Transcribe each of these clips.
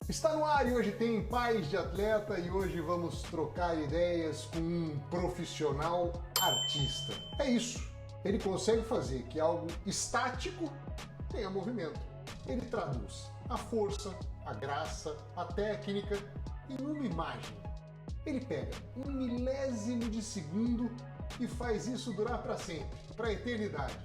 Está no ar e hoje tem Pais de Atleta e hoje vamos trocar ideias com um profissional artista. É isso, ele consegue fazer que algo estático tenha movimento. Ele traduz a força, a graça, a técnica em uma imagem. Ele pega um milésimo de segundo e faz isso durar para sempre, para a eternidade.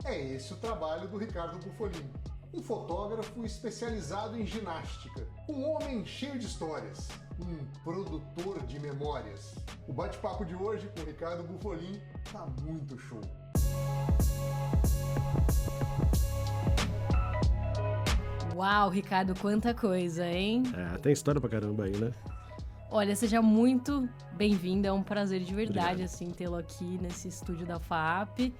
É esse o trabalho do Ricardo Buffolin, um fotógrafo especializado em ginástica, um homem cheio de histórias, um produtor de memórias. O bate-papo de hoje com o Ricardo Buffolin tá muito show. Uau, Ricardo, quanta coisa, hein? Tem história pra caramba aí, né? Olha, seja muito bem-vindo, é um prazer de verdade, Obrigado. assim, tê-lo aqui nesse estúdio da FAAP.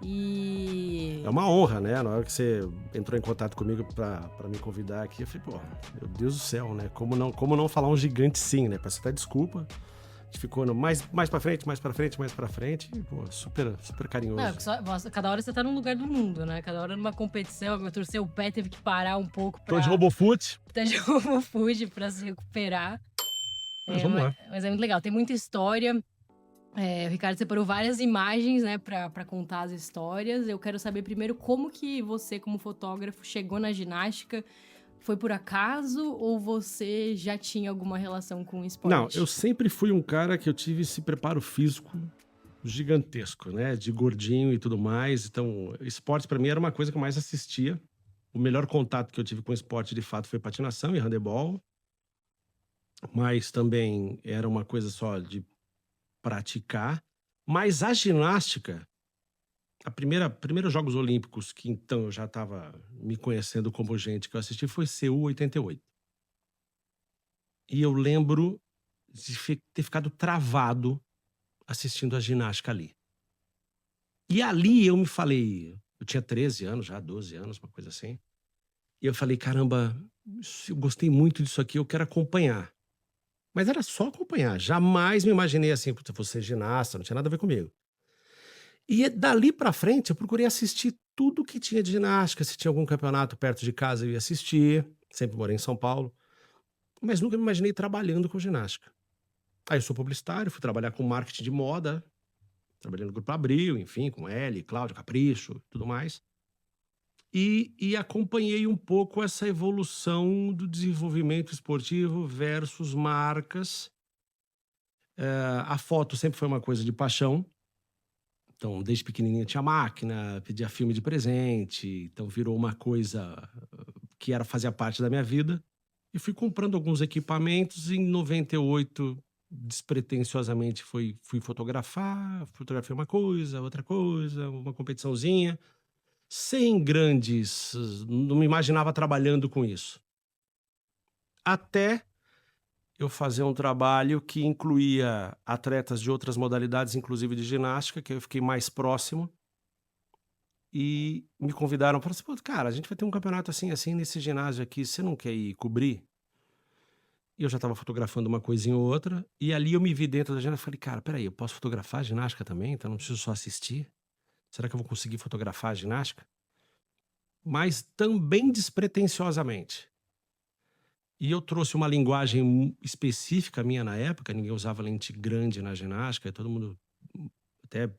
E... É uma honra, né? Na hora que você entrou em contato comigo pra me convidar aqui, eu falei, pô, meu Deus do céu, né? Como não falar um gigante sim, né? Peço até desculpa. A gente ficou no mais pra frente, e, pô, super carinhoso. Não, cada hora você tá num lugar do mundo, né? Cada hora numa competição, eu torcer o pé, teve que parar um pouco pra... Tô de RoboFoot. Tá de RoboFoot pra se recuperar. Mas vamos lá. Mas é muito legal, tem muita história. O Ricardo separou várias imagens, né, pra contar as histórias. Eu quero saber primeiro como que você, como fotógrafo, chegou na ginástica. Foi por acaso ou você já tinha alguma relação com o esporte? Não, eu sempre fui um cara que eu tive esse preparo físico gigantesco, né? De gordinho e tudo mais. Então, esporte pra mim era uma coisa que eu mais assistia. O melhor contato que eu tive com esporte, de fato, foi patinação e handebol. Mas também era uma coisa só de praticar. Mas a ginástica, primeiros Jogos Olímpicos, que então eu já estava me conhecendo como gente que eu assisti, foi Seul 88. E eu lembro de ter ficado travado assistindo a ginástica ali. E ali eu me falei, eu tinha 13 anos já, 12 anos, uma coisa assim. E eu falei, caramba, eu gostei muito disso aqui, eu quero acompanhar. Mas era só acompanhar. Jamais me imaginei assim, puta, vou ser ginasta, não tinha nada a ver comigo. E dali pra frente eu procurei assistir tudo que tinha de ginástica. Se tinha algum campeonato perto de casa eu ia assistir. Sempre morei em São Paulo. Mas nunca me imaginei trabalhando com ginástica. Aí eu sou publicitário, fui trabalhar com marketing de moda. Trabalhei no Grupo Abril, enfim, com L, Cláudio, Capricho, tudo mais. E acompanhei um pouco essa evolução do desenvolvimento esportivo versus marcas. A foto sempre foi uma coisa de paixão. Então, desde pequenininho tinha máquina, pedia filme de presente. Então, virou uma coisa que fazia parte da minha vida. E fui comprando alguns equipamentos. Em 98, despretensiosamente, fui fotografar. Fotografei uma coisa, uma competiçãozinha. Sem grandes... Não me imaginava trabalhando com isso. Até eu fazer um trabalho que incluía atletas de outras modalidades, inclusive de ginástica, que eu fiquei mais próximo. E me convidaram para assim, pô, cara, a gente vai ter um campeonato assim nesse ginásio aqui, você não quer ir cobrir? E eu já estava fotografando uma coisinha ou outra, e ali eu me vi dentro da ginástica e falei, cara, peraí, eu posso fotografar a ginástica também? Então não preciso só assistir? Será que eu vou conseguir fotografar a ginástica? Mas também despretensiosamente. E eu trouxe uma linguagem específica minha na época, ninguém usava lente grande na ginástica, todo mundo, até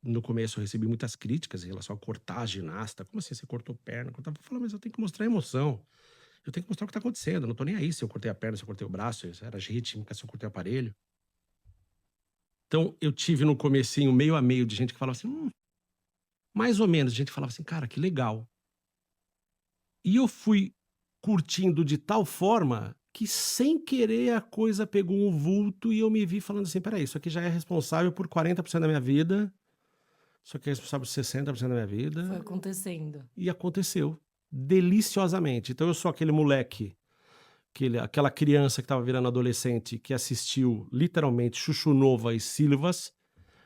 no começo eu recebi muitas críticas em relação a cortar a ginasta. Como assim você cortou perna? Eu falei, mas eu tenho que mostrar emoção. Eu tenho que mostrar o que está acontecendo. Eu não tô nem aí se eu cortei a perna, se eu cortei o braço, se era rítmica, se eu cortei o aparelho. Então eu tive no comecinho meio a meio de gente que falava assim, mais ou menos, gente que falava assim, cara, que legal. E eu fui curtindo de tal forma que sem querer a coisa pegou um vulto e eu me vi falando assim, peraí, isso aqui já é responsável por 40% da minha vida, isso aqui é responsável por 60% da minha vida. Foi acontecendo. E aconteceu, deliciosamente. Então eu sou aquele moleque, aquela criança que estava virando adolescente, que assistiu literalmente Chuchu Nova e Silvas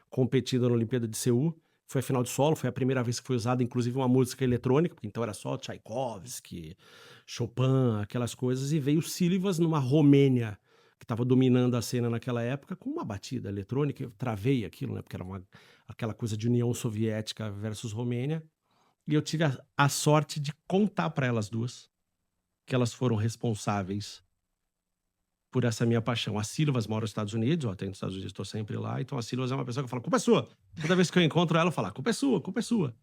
competindo na Olimpíada de Seul. Foi a final de solo, foi a primeira vez que foi usada, inclusive, uma música eletrônica, porque então era só Tchaikovsky, Chopin, aquelas coisas, e veio Silvas numa Romênia, que estava dominando a cena naquela época, com uma batida eletrônica. Eu travei aquilo, né, porque era aquela coisa de União Soviética versus Romênia, e eu tive a sorte de contar para elas duas que elas foram responsáveis por essa minha paixão. A Silvas mora nos Estados Unidos, eu atendo nos Estados Unidos, estou sempre lá. Então a Silvas é uma pessoa que fala, culpa é sua. Toda vez que eu encontro ela, eu falo, culpa é sua, culpa é sua.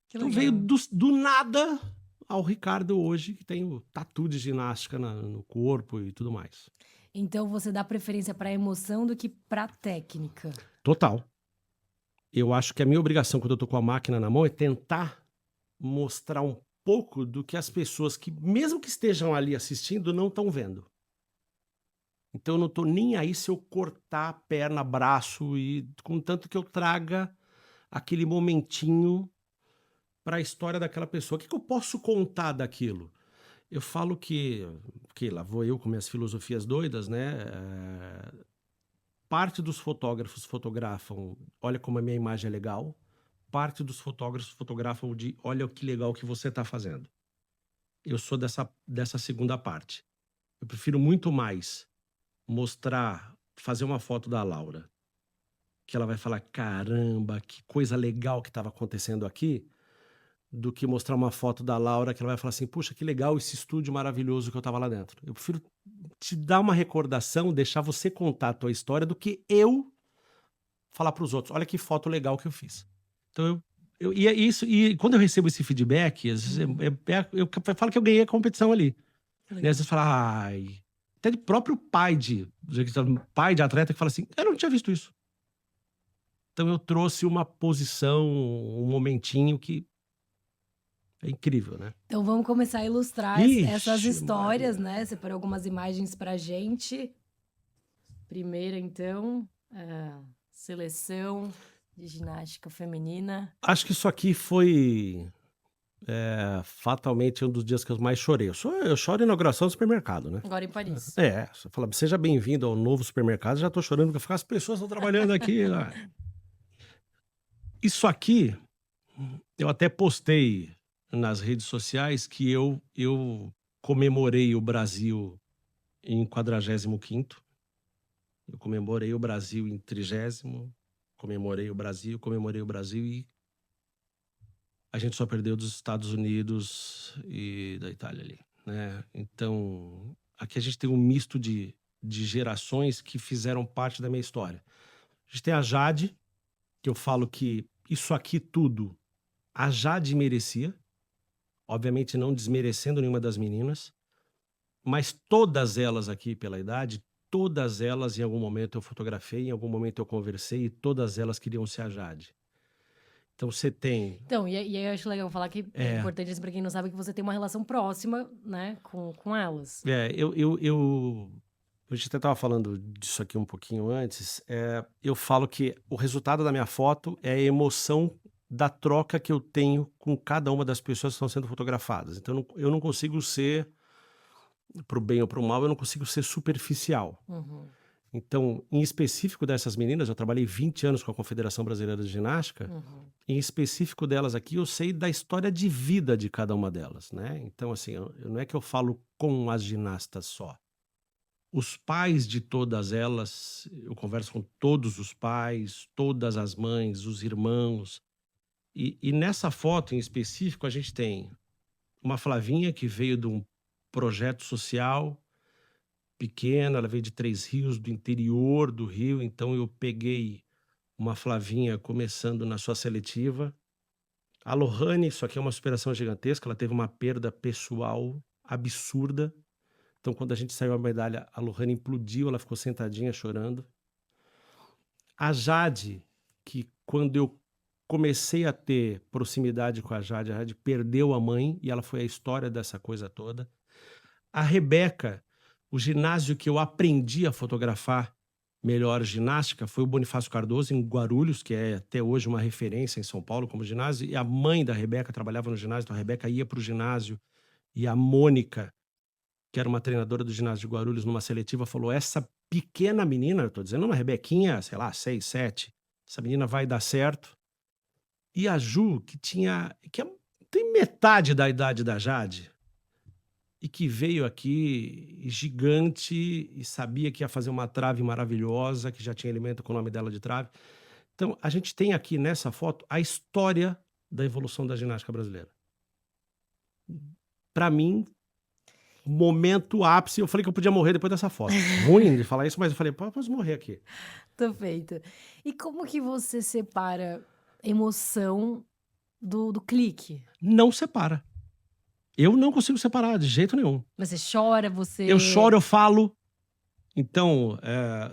Que Então legal. veio do nada ao Ricardo hoje, que tem o tatu de ginástica no corpo e tudo mais. Então você dá preferência pra emoção do que pra técnica. Total. Eu acho que a minha obrigação quando eu tô com a máquina na mão é tentar mostrar um pouco do que as pessoas que, mesmo que estejam ali assistindo, não estão vendo. Então eu não tô nem aí se eu cortar perna, braço, e contanto que eu traga aquele momentinho para a história daquela pessoa. O que eu posso contar daquilo? Eu falo que lá vou eu com minhas filosofias doidas, né? Parte dos fotógrafos fotografam, olha como a minha imagem é legal. Parte dos fotógrafos fotografam de, olha que legal que você está fazendo. Eu sou dessa segunda parte. Eu prefiro muito mais mostrar, fazer uma foto da Laura, que ela vai falar, caramba, que coisa legal que estava acontecendo aqui, do que mostrar uma foto da Laura que ela vai falar assim, puxa, que legal esse estúdio maravilhoso que eu estava lá dentro. Eu prefiro te dar uma recordação, deixar você contar a tua história, do que eu falar para os outros, olha que foto legal que eu fiz. Então e é isso, e quando eu recebo esse feedback, às vezes eu falo que eu ganhei a competição ali. Que Né? legal. Às vezes fala, ai, até de próprio pai de atleta que fala assim, eu não tinha visto isso. Então eu trouxe uma posição, um momentinho que é incrível, né? Então vamos começar a ilustrar essas Ixi, histórias, Maria. né? Separei algumas imagens pra gente. Primeira, então, seleção de ginástica feminina. Acho que isso aqui foi fatalmente um dos dias que eu mais chorei. Eu choro em inauguração do supermercado, né? Agora em Paris. Você fala, seja bem-vindo ao novo supermercado, já tô chorando porque as pessoas estão trabalhando aqui. Isso aqui, eu até postei nas redes sociais que eu comemorei o Brasil em 45º, eu comemorei o Brasil em 30º, comemorei o Brasil e a gente só perdeu dos Estados Unidos e da Itália ali, né? Então, aqui a gente tem um misto de gerações que fizeram parte da minha história. A gente tem a Jade, que eu falo que isso aqui tudo a Jade merecia, obviamente não desmerecendo nenhuma das meninas, mas todas elas aqui pela idade, todas elas em algum momento eu fotografei, em algum momento eu conversei e todas elas queriam ser a Jade. Então você tem... Então, e aí eu acho legal falar que é importante, assim, pra quem não sabe, que você tem uma relação próxima, né, com elas. A gente até estava falando disso aqui um pouquinho antes. Eu falo que o resultado da minha foto é a emoção da troca que eu tenho com cada uma das pessoas que estão sendo fotografadas. Então, eu não consigo ser, pro bem ou pro mal, eu não consigo ser superficial. Uhum. Então, em específico dessas meninas, eu trabalhei 20 anos com a Confederação Brasileira de Ginástica. Uhum. Em específico delas aqui, eu sei da história de vida de cada uma delas, né? Então, assim, não é que eu falo com as ginastas só. Os pais de todas elas, eu converso com todos os pais, todas as mães, os irmãos. E nessa foto em específico, a gente tem uma Flavinha que veio de um projeto social pequeno, ela veio de Três Rios, do interior do Rio, então eu peguei uma Flavinha começando na sua seletiva. A Lohane, isso aqui é uma superação gigantesca, ela teve uma perda pessoal absurda. Então, quando a gente saiu a medalha, a Lohane implodiu, ela ficou sentadinha chorando. A Jade, que quando eu comecei a ter proximidade com a Jade perdeu a mãe e ela foi a história dessa coisa toda. A Rebeca, o ginásio que eu aprendi a fotografar melhor ginástica foi o Bonifácio Cardoso, em Guarulhos, que é até hoje uma referência em São Paulo como ginásio. E a mãe da Rebeca trabalhava no ginásio, então a Rebeca ia para o ginásio. E a Mônica, que era uma treinadora do ginásio de Guarulhos, numa seletiva, falou, essa pequena menina, eu estou dizendo uma Rebequinha, sei lá, 6, 7, essa menina vai dar certo. E a Ju, que tem metade da idade da Jade, e que veio aqui gigante e sabia que ia fazer uma trave maravilhosa, que já tinha alimento com o nome dela de trave. Então, a gente tem aqui nessa foto a história da evolução da ginástica brasileira. Para mim, momento ápice. Eu falei que eu podia morrer depois dessa foto. Ruim de falar isso, mas eu falei, pô, eu posso morrer aqui. Perfeito. E como que você separa emoção do clique? Não separa. Eu não consigo separar de jeito nenhum. Mas você chora, Eu choro, você... eu falo. Então,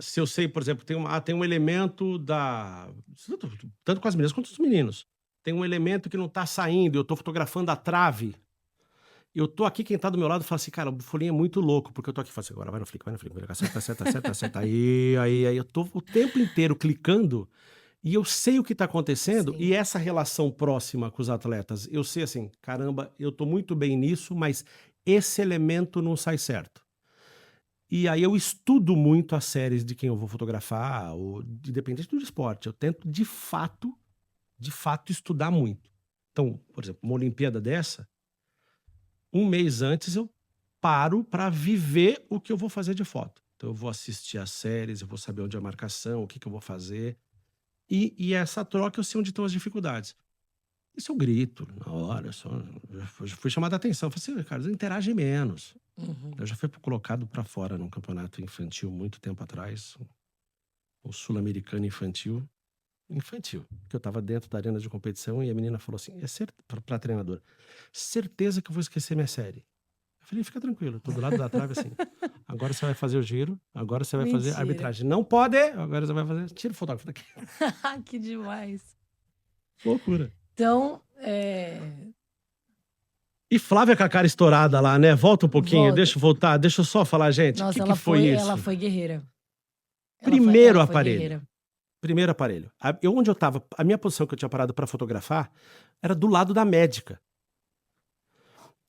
se eu sei, por exemplo, tem um elemento tanto com as meninas quanto com os meninos. Tem um elemento que não tá saindo, eu tô fotografando a trave. Eu tô aqui, quem tá do meu lado fala assim, cara, o Folhinha é muito louco, porque eu tô aqui, falo assim, agora vai no flick, acerta. Aí, eu tô o tempo inteiro clicando e eu sei o que tá acontecendo Sim. e essa relação próxima com os atletas, eu sei assim, caramba, eu tô muito bem nisso, mas esse elemento não sai certo. E aí eu estudo muito as séries de quem eu vou fotografar, ou independente do esporte, eu tento de fato estudar muito. Então, por exemplo, uma Olimpíada dessa, um mês antes eu paro para viver o que eu vou fazer de foto. Então eu vou assistir as séries, eu vou saber onde é a marcação, o que eu vou fazer. E essa troca eu sei onde estão as dificuldades. Isso eu grito na hora, já fui chamado a atenção. Eu falei assim, cara, interage menos. Uhum. Eu já fui colocado para fora num campeonato infantil muito tempo atrás, um sul-americano infantil, que eu estava dentro da arena de competição e a menina falou assim, para a treinadora, certeza que eu vou esquecer minha série. Eu falei, fica tranquilo, tô do lado da trave assim, agora você vai fazer o giro, agora você vai fazer a Mentira. arbitragem. Não pode, agora você vai fazer, tira o fotógrafo daqui. Que demais. Loucura. Então, E Flávia com a cara estourada lá, né? Volta um pouquinho, Volta. deixa eu voltar, deixa eu só falar, gente, o nossa, que foi isso? ela foi guerreira. Primeiro ela foi aparelho. guerreira. Primeiro aparelho. Onde eu tava, a minha posição que eu tinha parado para fotografar era do lado da médica.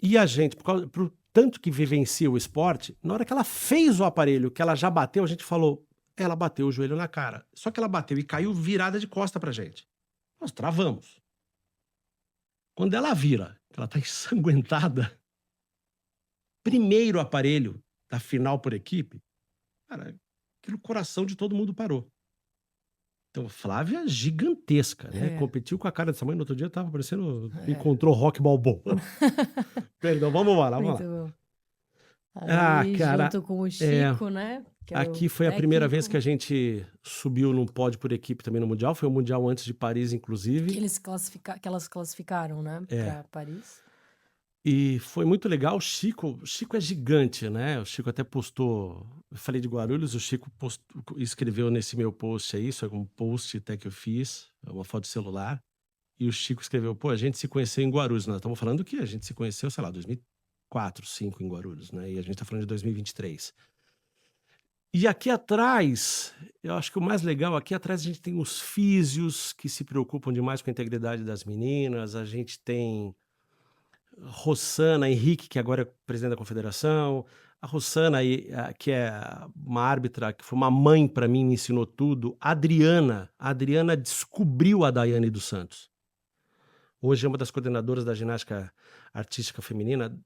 E a gente, por tanto que vivencia o esporte, na hora que ela fez o aparelho, que ela já bateu, a gente falou, ela bateu o joelho na cara. Só que ela bateu e caiu virada de costa pra gente. Nós travamos. Quando ela vira, que ela tá ensanguentada, primeiro aparelho da final por equipe, cara, aquilo coração de todo mundo parou. Então, Flávia gigantesca, né? Competiu com a cara dessa mãe. No outro dia tava parecendo... Encontrou Rock Balboa. Perdão, vamos lá. Muito bom. Aí, cara, junto com o Chico, né? que era o aqui foi a primeira vez técnico, que a gente subiu num pódio por equipe também no Mundial. Foi o Mundial antes de Paris, que inclusive. elas classificaram, né? Pra Paris. E foi muito legal. O Chico é gigante, né? O Chico até postou... Eu falei de Guarulhos, o Chico escreveu nesse meu post aí, isso é um post até que eu fiz, uma foto de celular. E o Chico escreveu, pô, a gente se conheceu em Guarulhos. Nós estamos falando que a gente se conheceu, sei lá, 2004, 2005 em Guarulhos, né? E a gente está falando de 2023. E aqui atrás, eu acho que o mais legal, aqui atrás a gente tem os físios que se preocupam demais com a integridade das meninas, a gente tem Rossana Henrique, que agora é presidente da confederação, a Rossana, que é uma árbitra, que foi uma mãe para mim, me ensinou tudo, a Adriana descobriu a Daiane dos Santos. Hoje é uma das coordenadoras da ginástica artística feminina,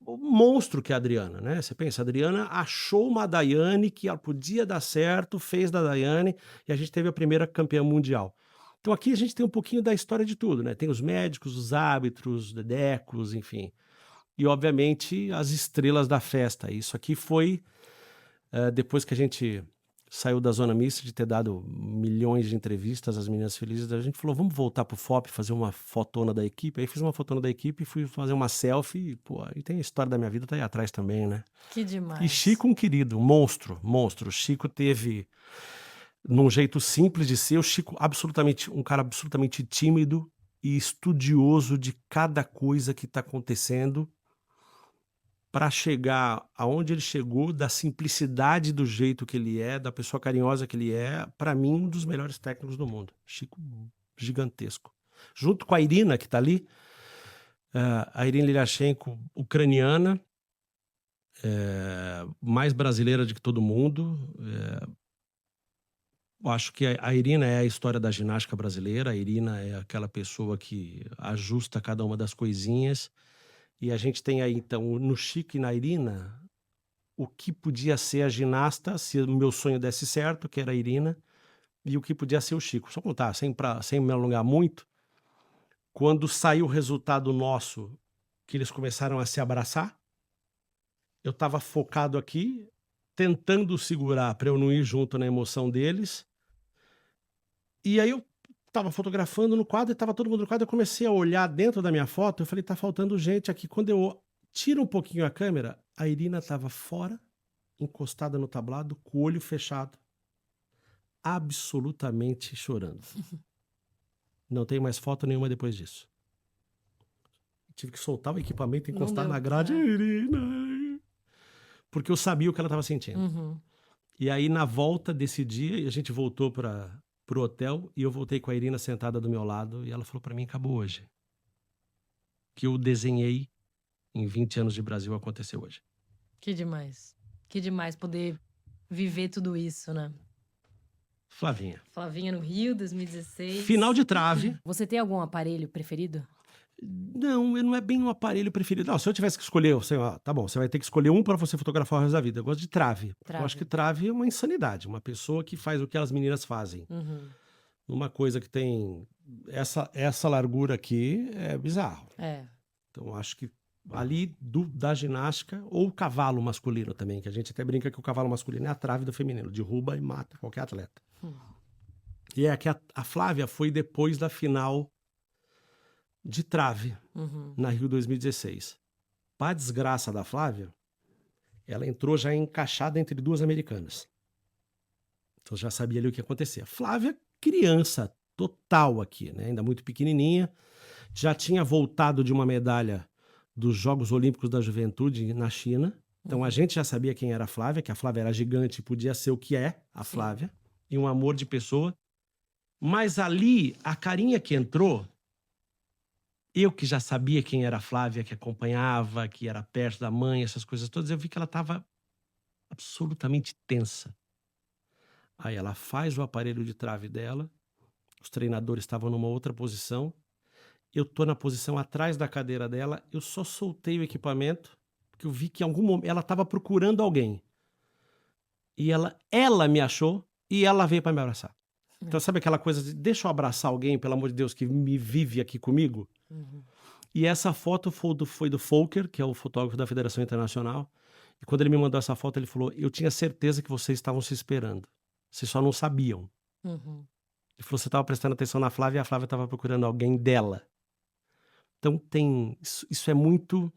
o monstro que é a Adriana, né? Você pensa, a Adriana achou uma Daiane que ela podia dar certo, fez da Daiane e a gente teve a primeira campeã mundial. Então aqui a gente tem um pouquinho da história de tudo, né? Tem os médicos, os árbitros, os dedecos, enfim. E, obviamente, as estrelas da festa. Isso aqui foi, depois que a gente saiu da zona mista, de ter dado milhões de entrevistas às meninas felizes, a gente falou, vamos voltar pro FOP, fazer uma fotona da equipe. Aí fiz uma fotona da equipe, fui fazer uma selfie, e, pô, aí tem a história da minha vida, tá aí atrás também, né? Que demais. E Chico, um querido, um monstro. O Chico teve, num jeito simples de ser, o Chico um cara absolutamente tímido e estudioso de cada coisa que tá acontecendo, para chegar aonde ele chegou, da simplicidade do jeito que ele é, da pessoa carinhosa que ele é, para mim, um dos melhores técnicos do mundo. Chico, gigantesco. Junto com a Irina, que está ali, a Irina Lilyashenko, ucraniana, mais brasileira do que todo mundo. Eu acho que a Irina é a história da ginástica brasileira, a Irina é aquela pessoa que ajusta cada uma das coisinhas. E a gente tem aí, então, no Chico e na Irina, o que podia ser a ginasta, se o meu sonho desse certo, que era a Irina, e o que podia ser o Chico. Só contar, sem me alongar muito, quando saiu o resultado nosso, que eles começaram a se abraçar, Eu tava focado aqui, tentando segurar para eu não ir junto na emoção deles. E aí eu tava fotografando no quadro e tava todo mundo no quadro. Eu comecei a olhar dentro da minha foto. Eu falei, tá faltando gente aqui. Quando eu tiro um pouquinho a câmera, a Irina tava fora, encostada no tablado, com o olho fechado, absolutamente chorando. Não tem mais foto nenhuma depois disso. Tive que soltar o equipamento e Não encostar deu. na grade. Irina! Porque eu sabia o que ela estava sentindo. Uhum. E aí, na volta desse dia, a gente voltou pro hotel e eu voltei com a Irina sentada do meu lado e ela falou para mim, acabou hoje. Que eu desenhei em 20 anos de Brasil aconteceu hoje. Que demais. Que demais poder viver tudo isso, né? Flavinha. Flavinha no Rio, 2016. Final de trave. Você tem algum aparelho preferido? Não é bem um aparelho preferido. Não, se eu tivesse que escolher, sei lá, tá bom, você vai ter que escolher um para você fotografar o resto da vida. Eu gosto de trave. Eu acho que trave é uma insanidade. Uma pessoa que faz o que as meninas fazem. Uhum. Uma coisa que tem essa largura aqui é bizarro. É. Então, acho que ali da ginástica, ou o cavalo masculino também, que a gente até brinca que o cavalo masculino é a trave do feminino, derruba e mata qualquer atleta. E é que a Flávia foi depois da final de trave, na Rio 2016. Para desgraça da Flávia, ela entrou já encaixada entre duas americanas. Então já sabia ali o que ia acontecer. A Flávia, criança total aqui, né? Ainda muito pequenininha, já tinha voltado de uma medalha dos Jogos Olímpicos da Juventude na China. Então a gente já sabia quem era a Flávia, que a Flávia era gigante e podia ser o que é a Flávia, e um amor de pessoa. Mas ali, a carinha que entrou, eu que já sabia quem era a Flávia, que acompanhava, que era perto da mãe, essas coisas todas, eu vi que ela estava absolutamente tensa. Aí ela faz o aparelho de trave dela, os treinadores estavam numa outra posição, eu tô na posição atrás da cadeira dela, eu só soltei o equipamento, porque eu vi que em algum momento ela estava procurando alguém. E ela me achou e ela veio para me abraçar. Então sabe aquela coisa de deixa eu abraçar alguém, pelo amor de Deus, que me vive aqui comigo? E essa foto foi do Volker, que é o fotógrafo da Federação Internacional. E quando ele me mandou essa foto, ele falou, eu tinha certeza que vocês estavam se esperando. Vocês só não sabiam. Ele falou, você estava prestando atenção na Flávia e a Flávia estava procurando alguém dela. Então isso é muito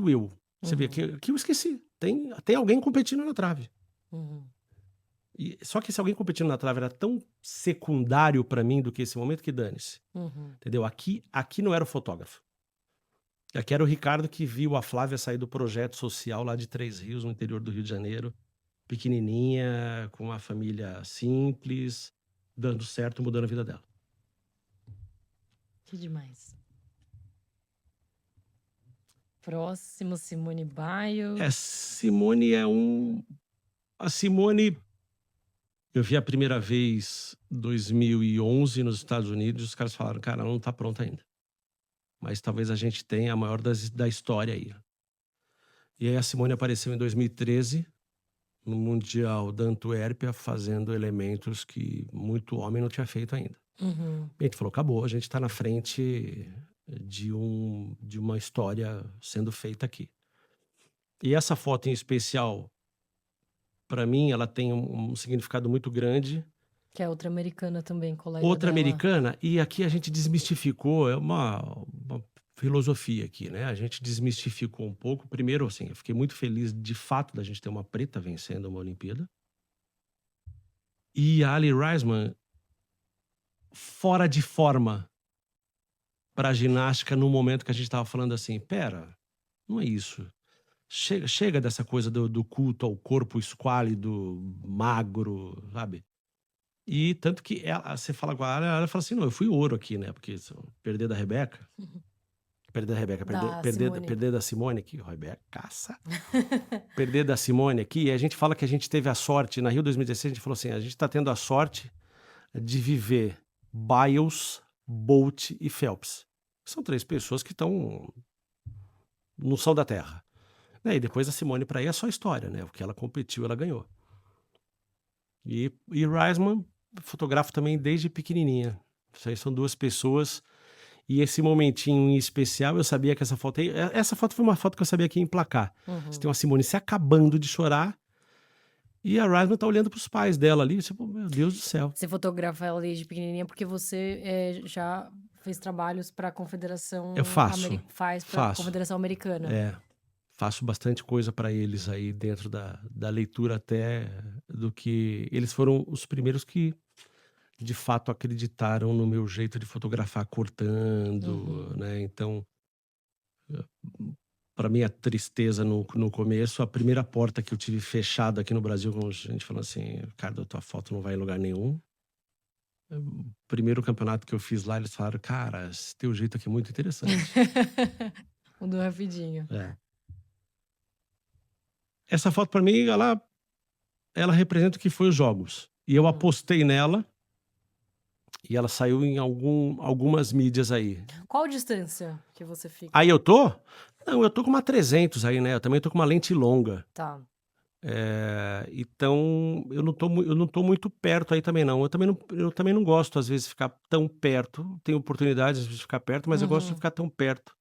eu. Você vê que eu esqueci. Tem alguém competindo na trave. Só que esse alguém competindo na trave era tão secundário para mim do que esse momento que dane-se. Entendeu? Aqui não era o fotógrafo. Aqui era o Ricardo que viu a Flávia sair do projeto social lá de Três Rios, no interior do Rio de Janeiro. Pequenininha, com uma família simples, dando certo, mudando a vida dela. Que demais. Próximo, Simone Biles. Simone A Simone, eu vi a primeira vez em 2011 nos Estados Unidos, os caras falaram, cara, ela não tá pronta ainda. Mas talvez a gente tenha a maior da história aí. E aí a Simone apareceu em 2013, no Mundial da Antuérpia, fazendo elementos que muito homem não tinha feito ainda. E a gente falou, acabou, a gente tá na frente de uma história sendo feita aqui. E essa foto em especial, para mim, ela tem um significado muito grande. Que é outra americana também, colega Outra dela. americana, e aqui a gente desmistificou, é uma filosofia aqui, né? A gente desmistificou um pouco. Primeiro, assim, eu fiquei muito feliz de fato da gente ter uma preta vencendo uma Olimpíada. E a Ali Raisman, fora de forma para a ginástica, no momento que a gente estava falando assim, pera, não é isso. Chega dessa coisa do culto ao corpo esquálido, magro, sabe? E tanto que você fala com ela fala assim, não, eu fui ouro aqui, né? Porque perder da Rebeca, perder da Simone aqui, Rebeca, caça. Perder da Simone aqui, e a gente fala que a gente teve a sorte, na Rio 2016 a gente falou assim, a gente tá tendo a sorte de viver Biles, Bolt e Phelps. São três pessoas que estão no sol da terra. E depois a Simone para aí é só história, né? O que ela competiu, ela ganhou. E Raisman, fotografo também desde pequenininha. Isso aí são duas pessoas. E esse momentinho em especial, eu sabia que essa foto aí... Essa foto foi uma foto que eu sabia que ia emplacar. Você tem uma Simone se acabando de chorar e a Risman tá olhando pros pais dela ali. Tipo, meu Deus do céu. Você fotografa ela desde pequenininha porque você já fez trabalhos para a Confederação Eu faço. faz para a Confederação Americana. Faço bastante coisa para eles aí dentro da leitura até do que... Eles foram os primeiros que, de fato, acreditaram no meu jeito de fotografar cortando, né? Então, para minha tristeza no começo, a primeira porta que eu tive fechada aqui no Brasil, como a gente falou assim, Ricardo, tua foto não vai em lugar nenhum. O primeiro campeonato que eu fiz lá, eles falaram, cara, esse teu jeito aqui é muito interessante. Mudou rapidinho. Essa foto, para mim, ela representa o que foi os jogos. E eu apostei nela e ela saiu em algumas mídias aí. Qual distância que você fica? Aí eu tô? Não, eu tô com uma 300 aí, né? Eu também tô com uma lente longa. Tá. Então, eu não tô muito perto aí também, não. Eu também não gosto, às vezes, de ficar tão perto. Tenho oportunidades, às vezes, de ficar perto, mas eu gosto de ficar tão perto.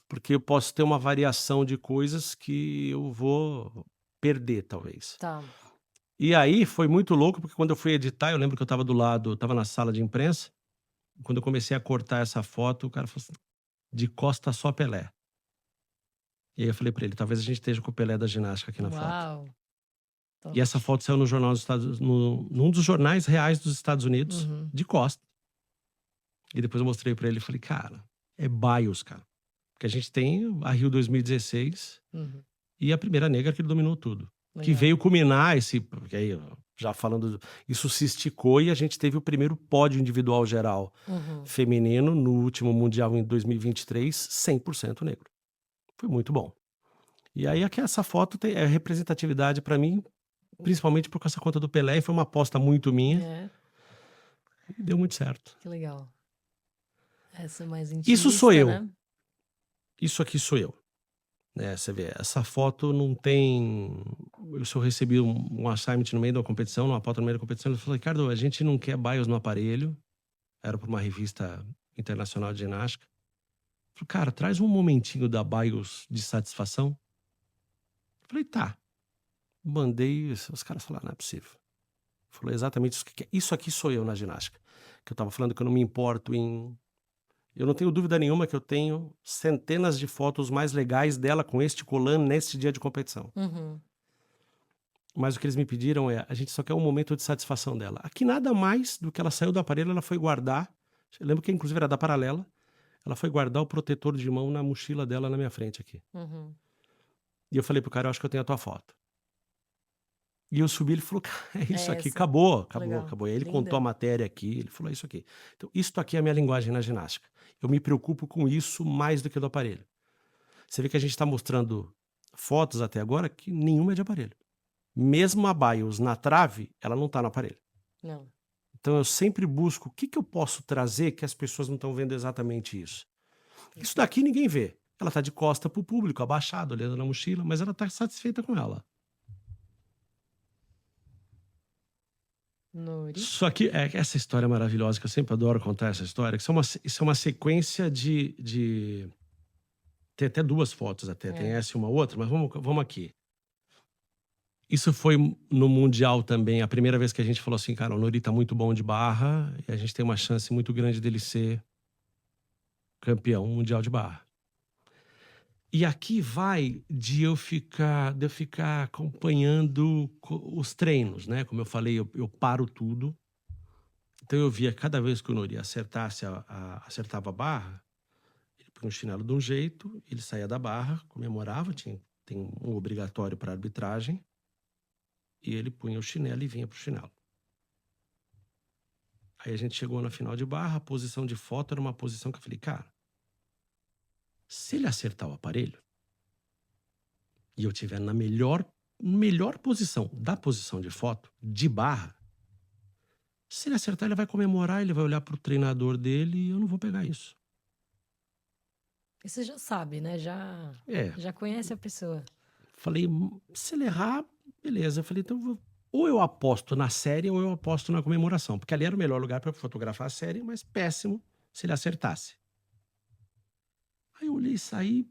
Porque eu posso ter uma variação de coisas que eu vou perder, talvez. Tá. E aí, foi muito louco, porque quando eu fui editar, eu lembro que eu tava na sala de imprensa. Quando eu comecei a cortar essa foto, o cara falou assim, de costa só Pelé. E aí eu falei pra ele, talvez a gente esteja com o Pelé da ginástica aqui na foto. Uau. E essa foto saiu no jornal dos Estados num dos jornais reais dos Estados Unidos, de costa. E depois eu mostrei pra ele e falei, cara, é BIOS, cara. Porque a gente tem a Rio 2016 e a primeira negra que dominou tudo. Legal. Que veio culminar porque aí, já falando, isso se esticou e a gente teve o primeiro pódio individual geral feminino no último Mundial em 2023, 100% negro. Foi muito bom. E aí aqui essa foto é representatividade pra mim, principalmente por essa conta do Pelé, e foi uma aposta muito minha. E deu muito certo. Que legal. Essa é mais intimista, Isso sou eu. né? Isso aqui sou eu. Você vê, essa foto não tem... Se eu recebi um assignment no meio da competição, numa pauta no meio da competição, ele falou, Ricardo, a gente não quer BIOS no aparelho. Era para uma revista internacional de ginástica. Eu falei, cara, traz um momentinho da BIOS de satisfação. Eu falei, tá. Mandei, os caras falaram, não é possível. Falou exatamente isso que é. Isso aqui sou eu na ginástica. Que eu tava falando que eu não me importo em... Eu não tenho dúvida nenhuma que eu tenho centenas de fotos mais legais dela com este colã neste dia de competição. Mas o que eles me pediram a gente só quer um momento de satisfação dela. Aqui nada mais do que ela saiu do aparelho, ela foi guardar. Eu lembro que inclusive era da Paralela. Ela foi guardar o protetor de mão na mochila dela na minha frente aqui. E eu falei pro cara, eu acho que eu tenho a tua foto. E eu subi, ele falou, é isso aqui, acabou. E aí ele contou a matéria aqui, ele falou, é isso aqui. Então, isso aqui é a minha linguagem na ginástica. Eu me preocupo com isso mais do que do aparelho. Você vê que a gente está mostrando fotos até agora que nenhuma é de aparelho. Mesmo a BIOS na trave, ela não está no aparelho. Não. Então eu sempre busco o que eu posso trazer que as pessoas não estão vendo exatamente isso. Isso daqui ninguém vê. Ela está de costa para o público, abaixada, olhando na mochila, mas ela está satisfeita com ela. Nori. Só que essa história maravilhosa, que eu sempre adoro contar essa história, que isso é uma sequência de... Tem até duas fotos, tem essa e uma outra, mas vamos aqui. Isso foi no Mundial também, a primeira vez que a gente falou assim, cara, o Nori tá muito bom de barra e a gente tem uma chance muito grande dele ser campeão mundial de barra. E aqui vai de eu ficar acompanhando os treinos, né? Como eu falei, eu paro tudo. Então eu via cada vez que o Nori acertava a barra, ele põe o chinelo de um jeito, ele saía da barra, comemorava, tem um obrigatório para arbitragem, e ele punha o chinelo e vinha pro chinelo. Aí a gente chegou na final de barra, a posição de foto era uma posição que eu falei, cara, se ele acertar o aparelho e eu estiver na melhor posição da posição de foto, de barra, se ele acertar, ele vai comemorar, ele vai olhar pro treinador dele e eu não vou pegar isso. E você já sabe, né? Já conhece a pessoa. Falei, se ele errar, beleza. Eu falei, então ou eu aposto na série ou eu aposto na comemoração. Porque ali era o melhor lugar para fotografar a série, mas péssimo se ele acertasse. Aí eu olhei e saí,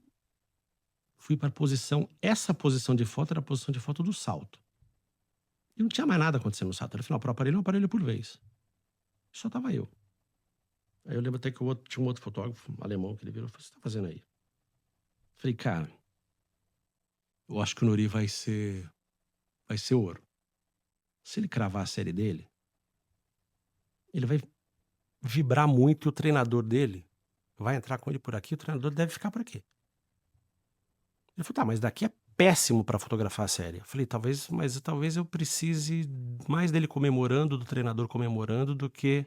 fui para a posição. Essa posição de foto era a posição de foto do salto. E não tinha mais nada acontecendo no salto. Era final, para o aparelho, um aparelho por vez. Só tava eu. Aí eu lembro até que tinha um outro fotógrafo alemão que ele virou e falou: o que você tá fazendo aí? Falei, cara, eu acho que o Nuri vai ser ouro. Se ele cravar a série dele, ele vai vibrar muito e o treinador dele vai entrar com ele por aqui, o treinador deve ficar por aqui. Ele falou, tá, mas daqui é péssimo para fotografar a série. Eu falei, talvez eu precise mais dele comemorando, do treinador comemorando, do que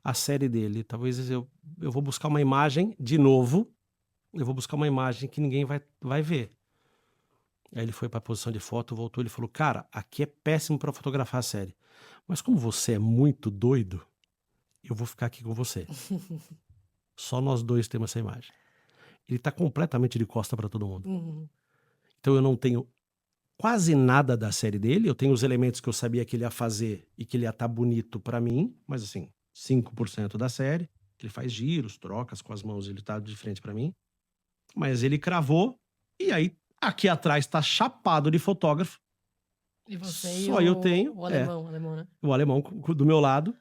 a série dele. Talvez eu vou buscar uma imagem, de novo, eu vou buscar uma imagem que ninguém vai ver. Aí ele foi para a posição de foto, voltou, ele falou, cara, aqui é péssimo para fotografar a série. Mas como você é muito doido, eu vou ficar aqui com você. Só nós dois temos essa imagem. Ele tá completamente de costa para todo mundo. Uhum. Então eu não tenho quase nada da série dele. Eu tenho os elementos que eu sabia que ele ia fazer e que ele ia estar bonito para mim, mas assim, 5% da série. Ele faz giros, trocas com as mãos, ele tá de frente para mim. Mas ele cravou e aí aqui atrás tá chapado de fotógrafo. E você Só e eu tenho. o alemão, né? O alemão do meu lado.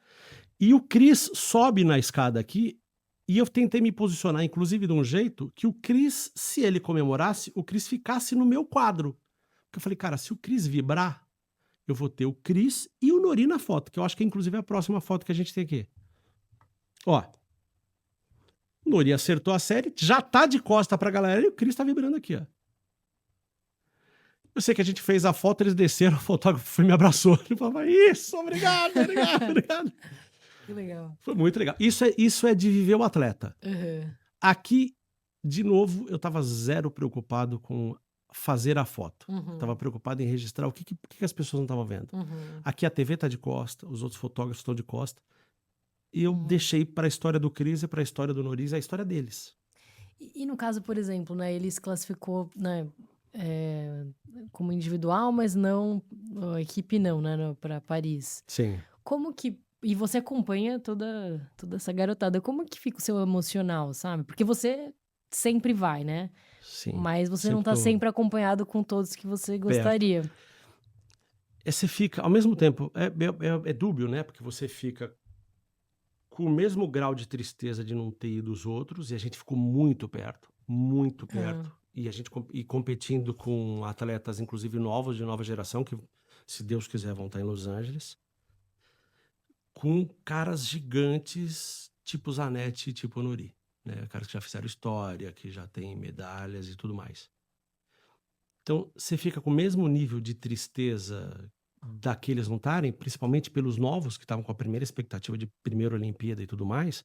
E o Cris sobe na escada aqui e eu tentei me posicionar, inclusive, de um jeito que o Cris, se ele comemorasse, o Cris ficasse no meu quadro. Porque eu falei, cara, se o Cris vibrar, eu vou ter o Cris e o Nuri na foto, que eu acho que inclusive é a próxima foto que a gente tem aqui. Ó, o Nuri acertou a série, já tá de costa pra galera e o Cris tá vibrando aqui, ó. Eu sei que a gente fez a foto, eles desceram, o fotógrafo foi, me abraçou. Ele falou, isso, obrigado. Que legal. Foi muito legal. Isso é de viver o atleta. Uhum. Aqui, de novo, eu tava zero preocupado com fazer a foto. Uhum. Tava preocupado em registrar o que as pessoas não estavam vendo. Uhum. Aqui a TV tá de costa, os outros fotógrafos estão de costa. E eu deixei para a história do Cris e para a história do Noriz a história deles. E no caso, por exemplo, né, ele se classificou, né, como individual, mas não, a equipe não, né, para Paris. Sim. Como que... E você acompanha toda essa garotada. Como que fica o seu emocional, sabe? Porque você sempre vai, né? Sim. Mas você não tá sempre acompanhado com todos que você gostaria. Você fica, ao mesmo tempo, é dúbio, né? Porque você fica com o mesmo grau de tristeza de não ter ido os outros, e a gente ficou muito perto. E a gente competindo com atletas, inclusive novos, de nova geração, que, se Deus quiser, vão estar em Los Angeles. Com caras gigantes, tipo Zanetti e tipo Nuri, né? Caras que já fizeram história, que já têm medalhas e tudo mais. Então, você fica com o mesmo nível de tristeza daqueles não estarem, principalmente pelos novos, que estavam com a primeira expectativa de primeira Olimpíada e tudo mais,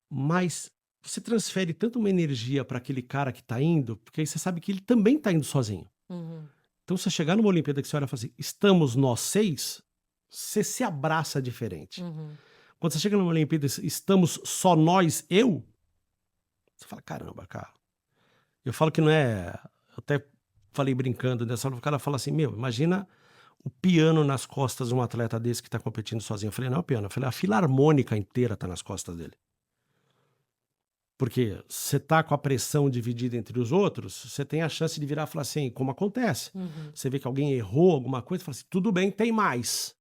mas você transfere tanto uma energia para aquele cara que está indo, porque aí você sabe que ele também está indo sozinho. Uhum. Então, você chegar numa Olimpíada que você olha e fala assim, estamos nós 6... você se abraça diferente. Uhum. Quando você chega numa Olimpíada, estamos só nós, você fala, caramba, cara. Eu falo que não é... Eu até falei brincando nessa hora, o cara fala assim, imagina o piano nas costas de um atleta desse que tá competindo sozinho. Eu falei, não é o piano. Eu falei, a filarmônica inteira tá nas costas dele. Porque você tá com a pressão dividida entre os outros, você tem a chance de virar e falar assim, como acontece. Uhum. Você vê que alguém errou alguma coisa, fala assim, tudo bem, tem mais.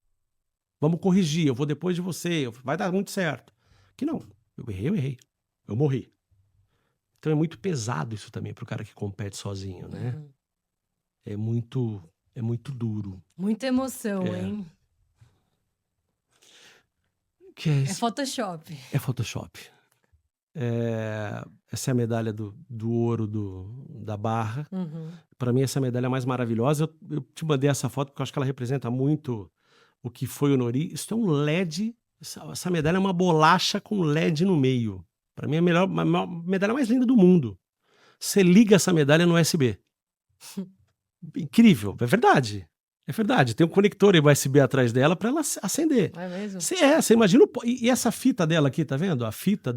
Vamos corrigir, eu vou depois de você, vai dar muito certo. Que não, eu errei, eu morri. Então é muito pesado isso também pro cara que compete sozinho, né? Uhum. É muito duro. Muita emoção, hein? É Photoshop. É Photoshop. Essa é a medalha do ouro da barra. Uhum. Para mim, essa medalha é a mais maravilhosa. Eu te mandei essa foto porque eu acho que ela representa muito o que foi o Nori. Isso é um LED. Essa medalha é uma bolacha com LED no meio. Para mim, é a medalha mais linda do mundo. Você liga essa medalha no USB. Incrível, é verdade. É verdade. Tem um conector USB atrás dela para ela acender. É mesmo? Você imagina. E essa fita dela aqui, tá vendo? A fita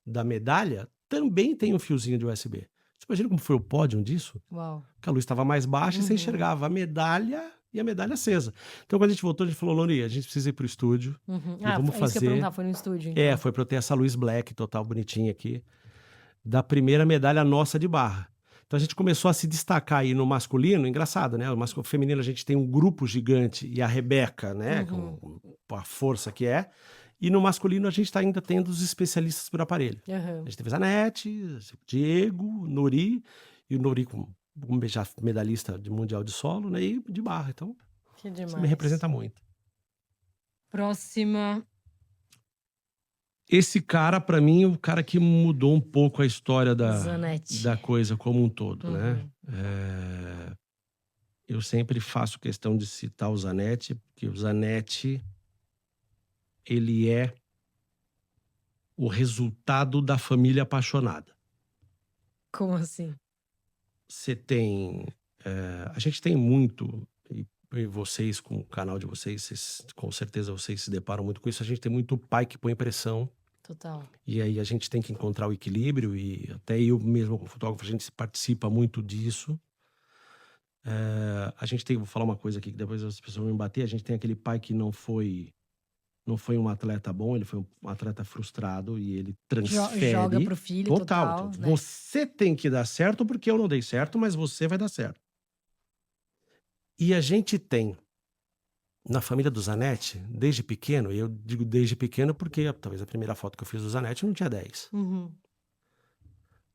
da medalha também tem um fiozinho de USB. Você imagina como foi o pódio disso? Uau. Porque a luz estava mais baixa e você enxergava a medalha e a medalha acesa. Então, quando a gente voltou, a gente falou, Loni, a gente precisa ir pro estúdio. Uhum. E vamos fazer... Isso que eu ia perguntar, foi no estúdio, então. Foi pra eu ter essa luz black total bonitinha aqui. da primeira medalha nossa de barra. Então a gente começou a se destacar aí no masculino, engraçado, né? O feminino a gente tem um grupo gigante e a Rebeca, né? Com a força que é. E no masculino a gente tá ainda tendo os especialistas por aparelho. A gente teve Zanetti, Diego, Nori, e o Nori com já medalhista de mundial de solo, né? E de barra. Então, Que isso me demais. representa muito. Próxima. Esse cara, pra mim, é o cara que mudou um pouco a história Zanetti. da coisa como um todo, né? Eu sempre faço questão de citar o Zanetti, porque o Zanetti, ele é o resultado da família apaixonada. Como assim? Você tem... a gente tem muito, e vocês, com o canal de vocês, com certeza vocês se deparam muito com isso, a gente tem muito pai que põe pressão. Total. E aí a gente tem que encontrar o equilíbrio, e até eu mesmo como fotógrafo, a gente participa muito disso. A gente tem, vou falar uma coisa aqui que depois as pessoas vão me bater, a gente tem aquele pai que não foi um atleta bom, ele foi um atleta frustrado e ele transfere. Joga pro filho total, né? Você tem que dar certo porque eu não dei certo, mas você vai dar certo. E a gente tem, na família do Zanetti, desde pequeno, e eu digo desde pequeno porque talvez a primeira foto que eu fiz do Zanetti eu não tinha 10.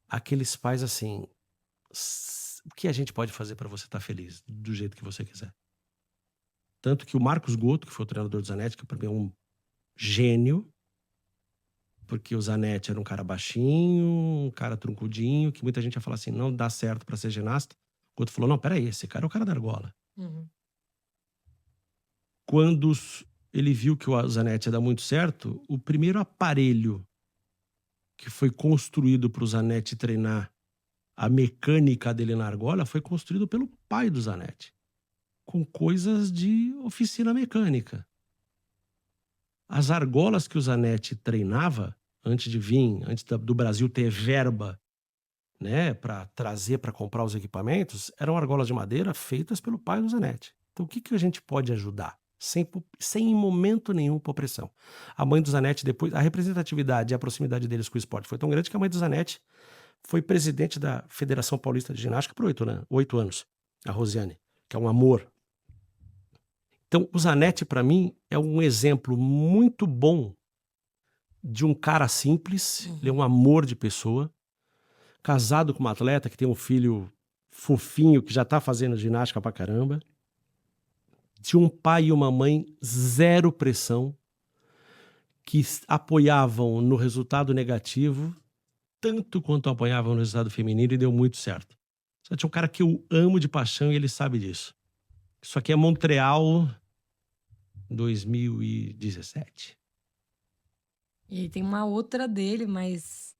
Aqueles pais assim, o que a gente pode fazer para você estar feliz do jeito que você quiser? Tanto que o Marcos Gotto, que foi o treinador do Zanetti, que para mim é um gênio, porque o Zanetti era um cara baixinho, um cara truncudinho, que muita gente ia falar assim, não dá certo para ser ginasta. O Gotto falou, não, peraí, esse cara é o cara da argola. Quando ele viu que o Zanetti ia dar muito certo, o primeiro aparelho que foi construído para o Zanetti treinar a mecânica dele na argola foi construído pelo pai do Zanetti, com coisas de oficina mecânica. As argolas que o Zanetti treinava, antes do Brasil ter verba, né, para trazer, para comprar os equipamentos, eram argolas de madeira feitas pelo pai do Zanetti. Então o que a gente pode ajudar? Sem em momento nenhum pôr pressão. A mãe do Zanetti, depois, a representatividade e a proximidade deles com o esporte foi tão grande que a mãe do Zanetti foi presidente da Federação Paulista de Ginástica por 8 anos, a Rosiane, que é um amor. Então, o Zanetti, para mim, é um exemplo muito bom de um cara simples, ele é um amor de pessoa, casado com uma atleta que tem um filho fofinho, que já tá fazendo ginástica pra caramba, de um pai e uma mãe zero pressão, que apoiavam no resultado negativo, tanto quanto apoiavam no resultado feminino, e deu muito certo. Só tinha um cara que eu amo de paixão e ele sabe disso. Isso aqui é Montreal 2017. E aí tem uma outra dele, mas...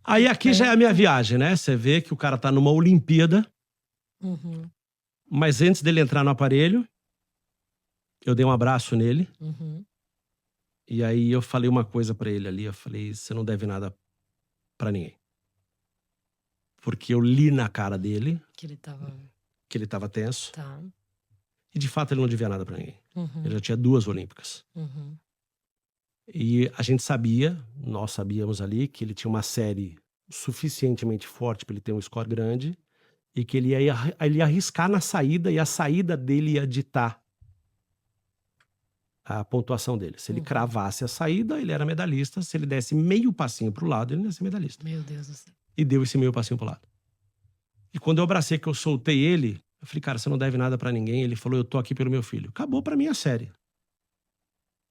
Aí aqui já é a minha viagem, né? Você vê que o cara tá numa Olimpíada, mas antes dele entrar no aparelho, eu dei um abraço nele. E aí eu falei uma coisa pra ele ali, eu falei, você não deve nada pra ninguém. Porque eu li na cara dele Que ele tava tenso. Tá. E de fato ele não devia nada pra ninguém. Ele já tinha 2 olímpicas. E a gente sabia, nós sabíamos ali, que ele tinha uma série suficientemente forte para ele ter um score grande e que ele ia arriscar na saída, e a saída dele ia ditar a pontuação dele. Se ele cravasse a saída, ele era medalhista. Se ele desse meio passinho pro lado, ele não ia ser medalhista. Meu Deus do céu. E deu esse meio passinho pro lado. E quando eu abracei, que eu soltei ele, eu falei, cara, você não deve nada pra ninguém. Ele falou, eu tô aqui pelo meu filho. Acabou pra mim a série.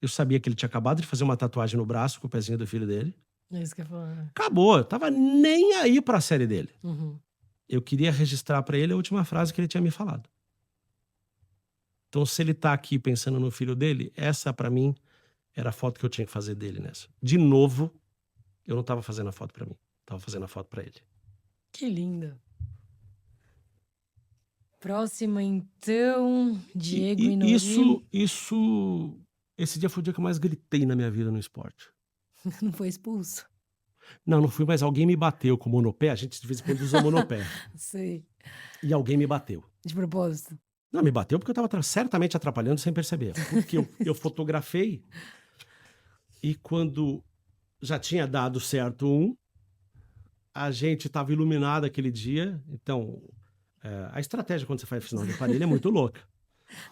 Eu sabia que ele tinha acabado de fazer uma tatuagem no braço com o pezinho do filho dele. É isso que eu falo. Acabou, eu tava nem aí pra série dele. Eu queria registrar pra ele a última frase que ele tinha me falado. Então, se ele tá aqui pensando no filho dele, essa pra mim era a foto que eu tinha que fazer dele nessa. De novo, eu não tava fazendo a foto pra mim, tava fazendo a foto pra ele. Que linda. Próxima, então, Diego e Nori. Esse dia foi o dia que eu mais gritei na minha vida no esporte. Não foi expulso? Não fui, mas alguém me bateu com o monopé. A gente de vez em quando usa monopé. Sei. E alguém me bateu. De propósito? Não, me bateu porque eu tava certamente atrapalhando sem perceber. Porque eu fotografei e quando já tinha dado certo um, a gente estava iluminado aquele dia, então a estratégia quando você faz final de aparelho é muito louca.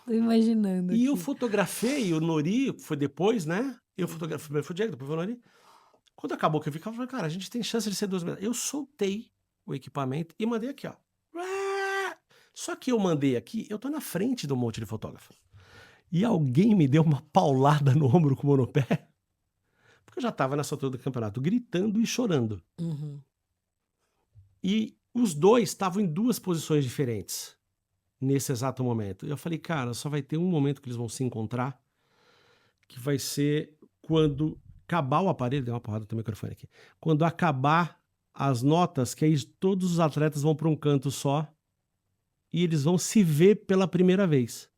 Tô imaginando E eu aqui. fotografei o Nori, foi depois, né? Eu fotografei, primeiro foi o Diego, depois foi o Nori. Quando acabou que eu vi, eu falei, cara, a gente tem chance de ser 2 medalhas. Eu soltei o equipamento e mandei aqui, ó. Só que eu mandei aqui, eu tô na frente do monte de fotógrafo. E alguém me deu uma paulada no ombro com o monopé, porque eu já tava nessa altura do campeonato gritando e chorando. Uhum. E os dois estavam em 2 posições diferentes nesse exato momento. E eu falei, cara, só vai ter um momento que eles vão se encontrar, que vai ser quando acabar o aparelho, deu uma porrada no microfone aqui. Quando acabar as notas, que aí todos os atletas vão para um canto só e eles vão se ver pela primeira vez.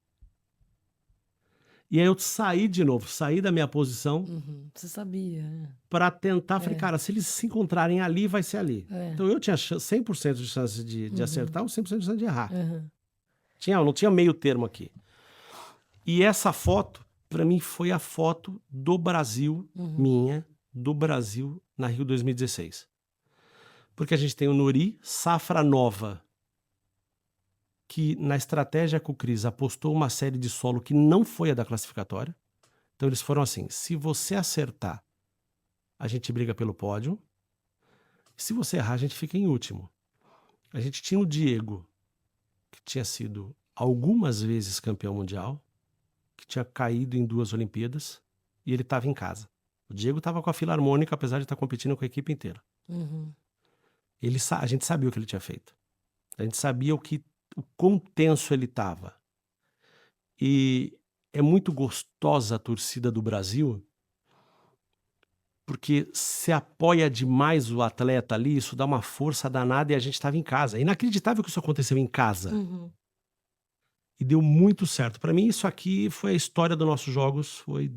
E aí eu saí de novo, saí da minha posição Uhum. Você sabia. para tentar, falei, cara, se eles se encontrarem ali, vai ser ali. É. Então eu tinha 100% de chance de acertar ou 100% de chance de errar. Uhum. Não tinha meio termo aqui. E essa foto, para mim, foi a foto do Brasil, minha, do Brasil na Rio 2016. Porque a gente tem o Nori, safra nova, que na estratégia que o Cris apostou uma série de solo que não foi a da classificatória. Então eles foram assim, se você acertar, a gente briga pelo pódio. Se você errar, a gente fica em último. A gente tinha o Diego, que tinha sido algumas vezes campeão mundial, que tinha caído em 2 Olimpíadas, e ele estava em casa. O Diego estava com a Filarmônica, apesar de estar competindo com a equipe inteira. Uhum. A gente sabia o que ele tinha feito. A gente sabia o quão tenso ele estava. E é muito gostosa a torcida do Brasil, porque se apoia demais o atleta ali, isso dá uma força danada e a gente estava em casa. É inacreditável que isso aconteceu em casa. Uhum. E deu muito certo. Para mim, isso aqui foi a história dos nossos jogos. Foi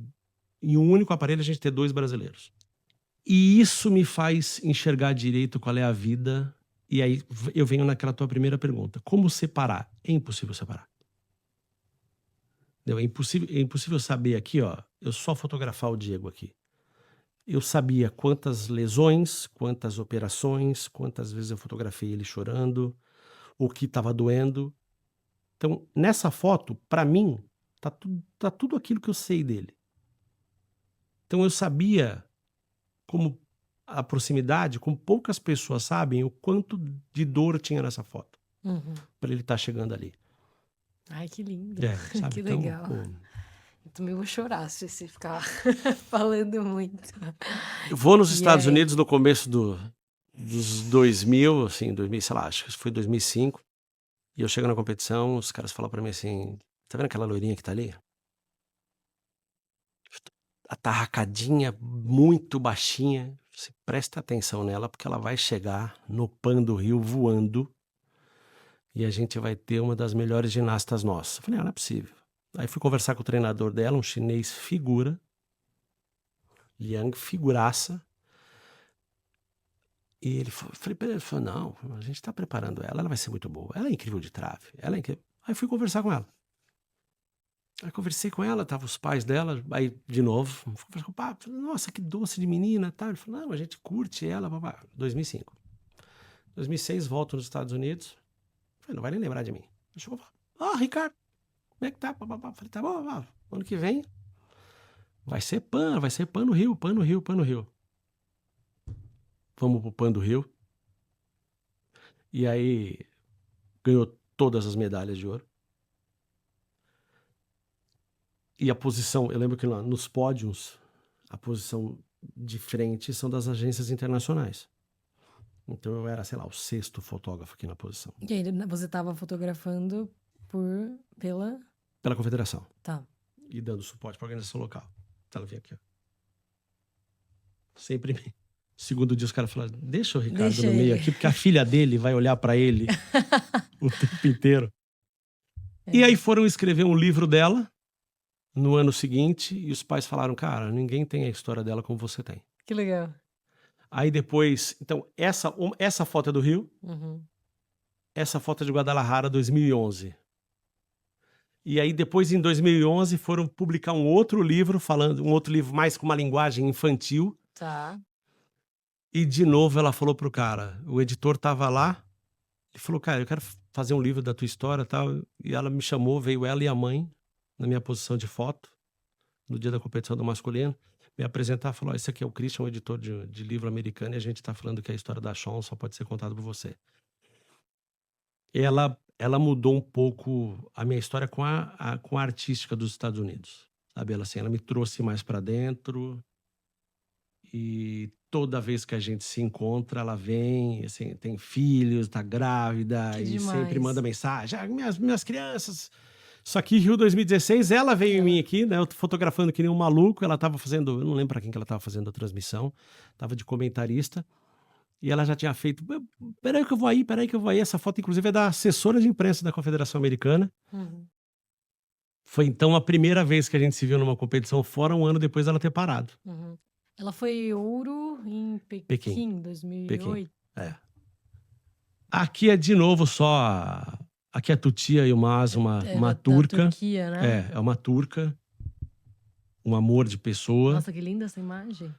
em um único aparelho a gente ter 2 brasileiros. E isso me faz enxergar direito qual é a vida. E aí eu venho naquela tua primeira pergunta. Como separar? É impossível separar. É impossível saber aqui, ó. Eu só fotografar o Diego aqui. Eu sabia quantas lesões, quantas operações, quantas vezes eu fotografei ele chorando, o que estava doendo. Então, nessa foto, para mim, tá tudo aquilo que eu sei dele. Então, eu sabia como a proximidade, como poucas pessoas sabem, o quanto de dor tinha nessa foto, Uhum. para ele estar chegando ali. Ai, que lindo. Sabe? Que Então, legal. pô, Eu também vou chorar se você ficar falando muito. eu vou nos E Estados aí? Unidos no começo dos 2000, assim, 2000, sei lá, acho que foi 2005. E eu chego na competição, os caras falam pra mim assim, tá vendo aquela loirinha que tá ali? Atarracadinha, muito baixinha. Você presta atenção nela, porque ela vai chegar no Pan do Rio voando e a gente vai ter uma das melhores ginastas nossas. Eu falei, não é possível. Aí fui conversar com o treinador dela, um chinês figura, Liang, figuraça. E ele falou, não, a gente tá preparando ela vai ser muito boa. Ela é incrível de trave, ela é incrível. Aí fui conversar com ela. Aí conversei com ela, tava os pais dela, aí de novo, conversei com o papo, nossa, que doce de menina, tá? Ele falou, não, a gente curte ela, babá. 2005. 2006, volto nos Estados Unidos. Falei, não vai nem lembrar de mim. Ele chegou e falou, Ricardo, como é que tá? Babá. Falei, tá bom, babá. Ano que vem vai ser PAN no Rio, PAN no Rio, PAN no Rio. Vamos pro PAN do Rio. E aí ganhou todas as medalhas de ouro. E a posição, eu lembro que lá nos pódios, a posição de frente são das agências internacionais. Então eu era, sei lá, o 6º fotógrafo aqui na posição. E aí, você estava fotografando pela... Pela confederação. Tá. E dando suporte para a organização local. Ela vinha aqui, ó. Sempre. Segundo dia os caras falaram, deixa o Ricardo Deixa no meio ele. aqui, porque a filha dele vai olhar para ele o tempo inteiro. E aí foram escrever um livro dela no ano seguinte e os pais falaram, cara, ninguém tem a história dela como você tem. Que legal. Aí depois, então, essa foto é do Rio, Uhum. essa foto é de Guadalajara, 2011. E aí depois, em 2011, foram publicar um outro livro mais com uma linguagem infantil, Tá. E de novo ela falou pro cara, o editor tava lá, ele falou, cara, eu quero fazer um livro da tua história e tal. E ela me chamou, veio ela e a mãe, na minha posição de foto, no dia da competição do masculino, me apresentar, falou, esse aqui é o Christian, um editor de livro americano, e a gente tá falando que a história da Shawn só pode ser contada por você. Ela mudou um pouco a minha história com a artística dos Estados Unidos, sabe? Ela me trouxe mais para dentro e toda vez que a gente se encontra, ela vem, assim, tem filhos, tá grávida Que e sempre manda demais. mensagem, minhas crianças. Só que Rio 2016, ela veio em mim aqui, né? Eu tô fotografando que nem um maluco, ela tava fazendo, eu não lembro para quem que ela tava fazendo a transmissão, tava de comentarista. E ela já tinha feito, peraí que eu vou aí. Essa foto, inclusive, é da assessora de imprensa da Confederação Americana. Uhum. Foi, então, a primeira vez que a gente se viu numa competição fora, um ano depois dela ter parado. Uhum. Ela foi ouro em Pequim. Pequim, Pequim. 2008. É. Aqui é de novo só. Aqui é a Tutia Yılmaz, uma Da turca. Turquia, né? É uma turca. Um amor de pessoa. Nossa, que linda essa imagem.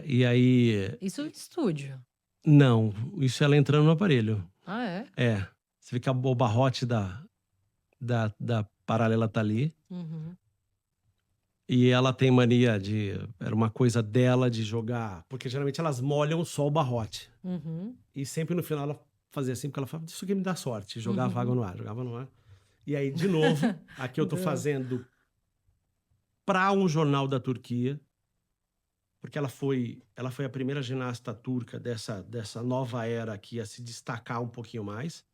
E aí. Isso é estúdio. Não, isso é ela entrando no aparelho. Ah, é? É. Você vê que o barrote da paralela tá ali. Uhum. E ela tem mania de... Era uma coisa dela de jogar... Porque geralmente elas molham só o barrote. Uhum. E sempre no final ela fazia assim, porque ela falava, isso aqui me dá sorte. Jogava água no ar, jogava no ar. E aí, de novo, aqui eu tô fazendo para um jornal da Turquia. Porque ela foi a primeira ginasta turca dessa nova era aqui a se destacar um pouquinho mais.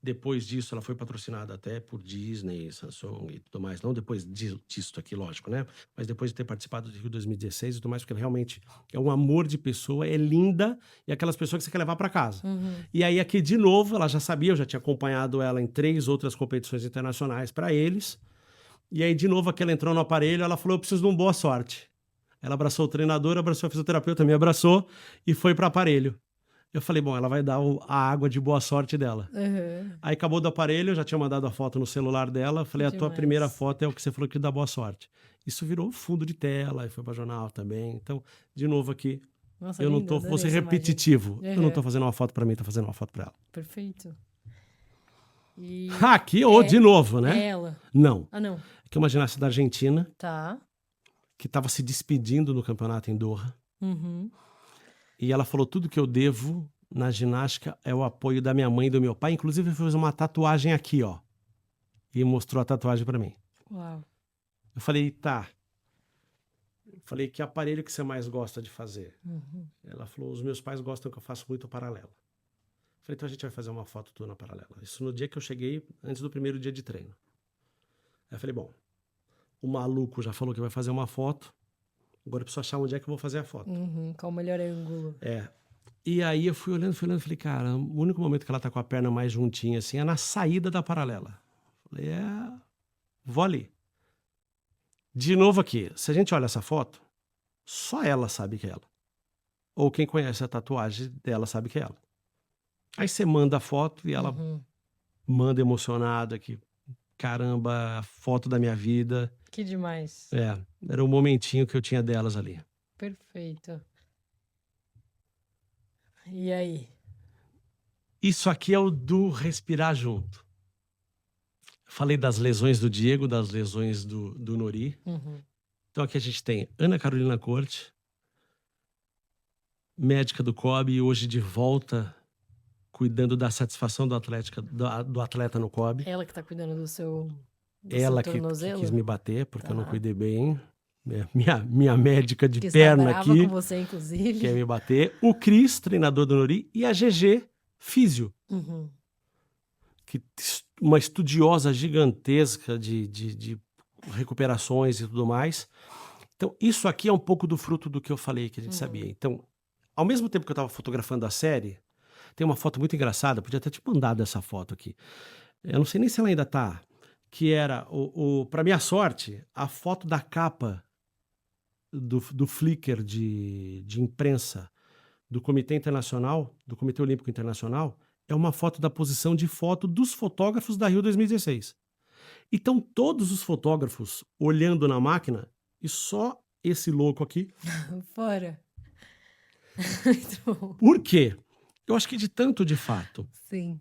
Depois disso, ela foi patrocinada até por Disney, Samsung e tudo mais. Não depois disso aqui, lógico, né? Mas depois de ter participado do Rio 2016 e tudo mais, porque ela realmente é um amor de pessoa, é linda e aquelas pessoas que você quer levar para casa. Uhum. E aí aqui, de novo, ela já sabia, eu já tinha acompanhado ela em 3 outras competições internacionais para eles. E aí, de novo, aqui ela entrou no aparelho, ela falou, eu preciso de uma boa sorte. Ela abraçou o treinador, abraçou a fisioterapeuta, me abraçou e foi para aparelho. Eu falei, bom, ela vai dar a água de boa sorte dela. Uhum. Aí acabou do aparelho, eu já tinha mandado a foto no celular dela. Falei, a tua Demais. primeira foto é o que você falou que dá boa sorte. Isso virou fundo de tela e foi para jornal também. Então, de novo aqui, Nossa, eu não linda, tô, adorei vou ser essa repetitivo. imagem. Eu não tô fazendo uma foto para mim, tô fazendo uma foto para ela. Perfeito. E Aqui, de novo, né? é ela. Não. Ah, não. Aqui é uma ginasta da Argentina Tá. que estava se despedindo no campeonato em Doha. Uhum. E ela falou, tudo que eu devo na ginástica é o apoio da minha mãe e do meu pai. Inclusive, fez uma tatuagem aqui, ó. E mostrou a tatuagem para mim. Uau. Eu falei, tá. Eu falei, que aparelho que você mais gosta de fazer? Uhum. Ela falou, os meus pais gostam que eu faça muito paralela. Eu falei, então a gente vai fazer uma foto tua na paralela. Isso no dia que eu cheguei, antes do primeiro dia de treino. Aí eu falei, bom, o maluco já falou que vai fazer uma foto. Agora eu preciso achar onde é que eu vou fazer a foto. Uhum. Qual o melhor ângulo? E aí eu fui olhando, falei, cara, o único momento que ela tá com a perna mais juntinha assim é na saída da paralela. Falei, vou ali. De novo aqui, se a gente olha essa foto, só ela sabe que é ela. Ou quem conhece a tatuagem dela sabe que é ela. Aí você manda a foto e ela manda emocionada que, caramba, a foto da minha vida. Que demais. Era o momentinho que eu tinha delas ali. Perfeito. E aí? Isso aqui é o do respirar junto. Falei das lesões do Diego, das lesões do Nori. Uhum. Então aqui a gente tem Ana Carolina Corte, médica do COB, e hoje de volta cuidando da satisfação do atleta no COB. Ela que tá cuidando do seu Ela que tornozelo? quis me bater, porque eu não cuidei bem. Minha médica de Que perna está brava aqui com você, inclusive. quer me bater. O Cris, treinador do Nori, e a GG, físio. Uhum. Uma estudiosa gigantesca de recuperações e tudo mais. Então, isso aqui é um pouco do fruto do que eu falei, que a gente sabia. Então, ao mesmo tempo que eu estava fotografando a série, tem uma foto muito engraçada, podia até te mandado essa foto aqui. Eu não sei nem se ela ainda tá, que era, para minha sorte, a foto da capa do Flickr de imprensa do Comitê Internacional, do Comitê Olímpico Internacional, é uma foto da posição de foto dos fotógrafos da Rio 2016. Então, todos os fotógrafos olhando na máquina, e só esse louco aqui Fora. Muito bom. Por quê? Eu acho que de tanto, de fato, Sim.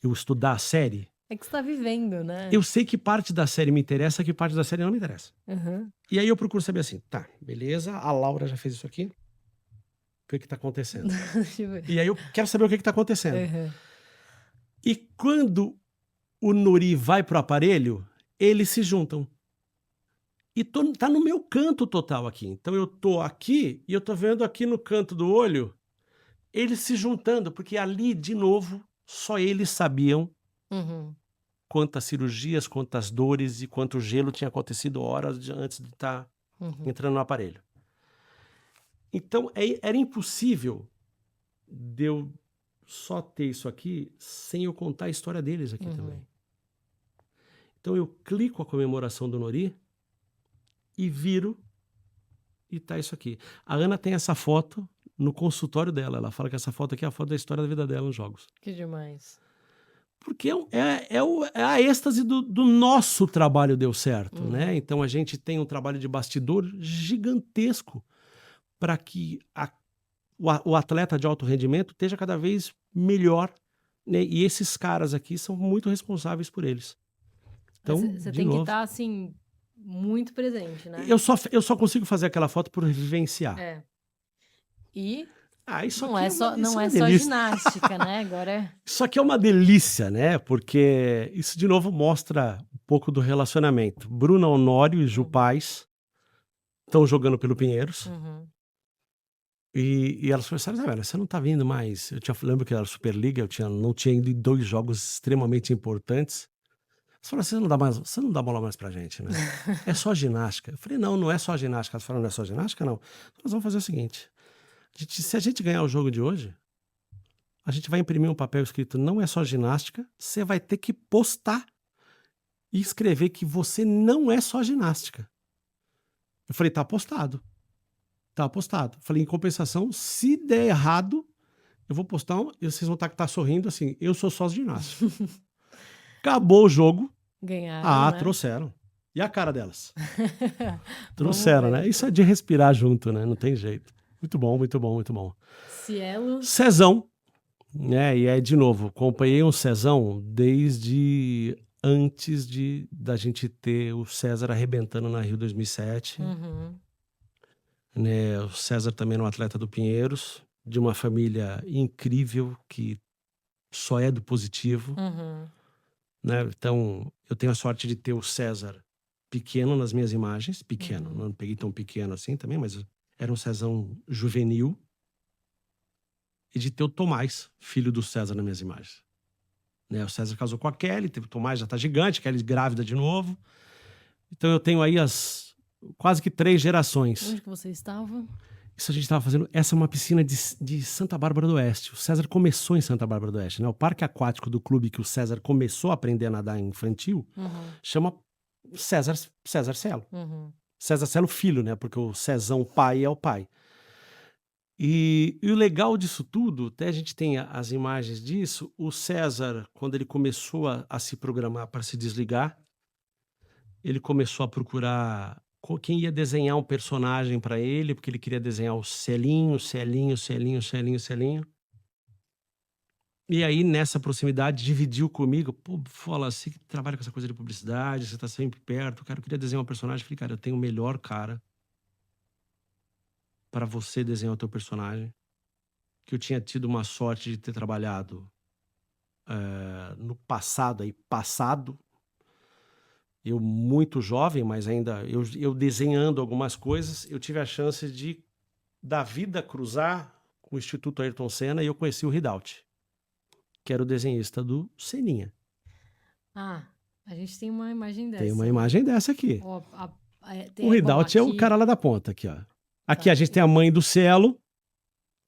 eu estudar a série, É que você tá vivendo, né? eu sei que parte da série me interessa, que parte da série não me interessa. Uhum. E aí eu procuro saber assim, tá, beleza, a Laura já fez isso aqui, o que que tá acontecendo? Deixa eu ver. E aí eu quero saber o que que tá acontecendo. Uhum. E quando o Nuri vai pro aparelho, eles se juntam. E tá no meu canto total aqui. Então eu tô aqui e eu tô vendo aqui no canto do olho eles se juntando, porque ali, de novo, só eles sabiam Uhum. quantas cirurgias, quantas dores e quanto gelo tinha acontecido horas antes de estar Uhum. entrando no aparelho. Então era impossível de eu só ter isso aqui sem eu contar a história deles aqui Uhum. também. Então eu clico a comemoração do Nori e viro e tá isso aqui. A Ana tem essa foto no consultório dela. Ela fala que essa foto aqui é a foto da história da vida dela nos jogos. Que demais. Porque é a êxtase do nosso trabalho deu certo, né? Então a gente tem um trabalho de bastidor gigantesco para que o atleta de alto rendimento esteja cada vez melhor, né? E esses caras aqui são muito responsáveis por eles. Então, Você de tem que novo, estar, assim, muito presente, né? eu só consigo fazer aquela foto por vivenciar. É. E Isso não aqui é só, isso não uma é só delícia. ginástica, né? Agora é. Isso aqui é uma delícia, né? Porque isso de novo mostra um pouco do relacionamento. Bruna Honório e Ju Paz estão jogando pelo Pinheiros. Uhum. E elas falaram, sabe, você não tá vindo mais. Lembro que era Superliga, não tinha ido em 2 jogos extremamente importantes. Você falou, você não dá bola mais pra gente, né? É só ginástica. Eu falei, não é só ginástica. Elas falaram, não é só ginástica, não. Nós vamos fazer o seguinte, se a gente ganhar o jogo de hoje, a gente vai imprimir um papel escrito, não é só ginástica, você vai ter que postar e escrever que você não é só ginástica. Eu falei, tá apostado. Tá apostado. Falei, em compensação, se der errado, eu vou postar e vocês vão estar sorrindo assim, eu sou só ginástica. Acabou o jogo. Ganharam, né? Trouxeram. E a cara delas? Vamos Trouxeram, ver. né? Isso é de respirar junto, né? Não tem jeito. Muito bom, muito bom, muito bom. Cielo. Cezão, né? E de novo, acompanhei um Cezão desde antes da gente ter o César arrebentando na Rio 2007. Uhum. Né? O César também era um atleta do Pinheiros, de uma família incrível que só é do positivo. Uhum. Né? Então, eu tenho a sorte de ter o César pequeno nas minhas imagens. Pequeno, não peguei tão pequeno assim também, mas era um Cezão juvenil. E de ter o Tomás, filho do César, nas minhas imagens. Né? O César casou com a Kelly, teve o Tomás, já tá gigante, Kelly grávida de novo. Então eu tenho aí quase que 3 gerações. Onde que você estava? Isso a gente estava fazendo. Essa é uma piscina de Santa Bárbara do Oeste. O César começou em Santa Bárbara do Oeste, né? O parque aquático do clube que o César começou a aprender a nadar infantil chama César Celo. César Celo filho, né? Porque o Cezão pai é o pai. E o legal disso tudo, até a gente tem as imagens disso, o César, quando ele começou a se programar para se desligar, ele começou a procurar quem ia desenhar um personagem para ele, porque ele queria desenhar o Celinho. E aí, nessa proximidade, dividiu comigo. Pô, fala, você que trabalha com essa coisa de publicidade, você tá sempre perto. Cara, eu queria desenhar um personagem. Eu falei, cara, eu tenho o melhor cara para você desenhar o teu personagem. Que eu tinha tido uma sorte de ter trabalhado no passado, eu muito jovem, mas ainda eu desenhando algumas coisas, eu tive a chance de da vida cruzar com o Instituto Ayrton Senna e eu conheci o Ridaut, que era o desenhista do Seninha. A gente tem uma imagem dessa. Tem uma imagem dessa aqui. Tem, o Ridaut é o cara lá da ponta aqui, ó. Aqui a gente tem a mãe do Celo,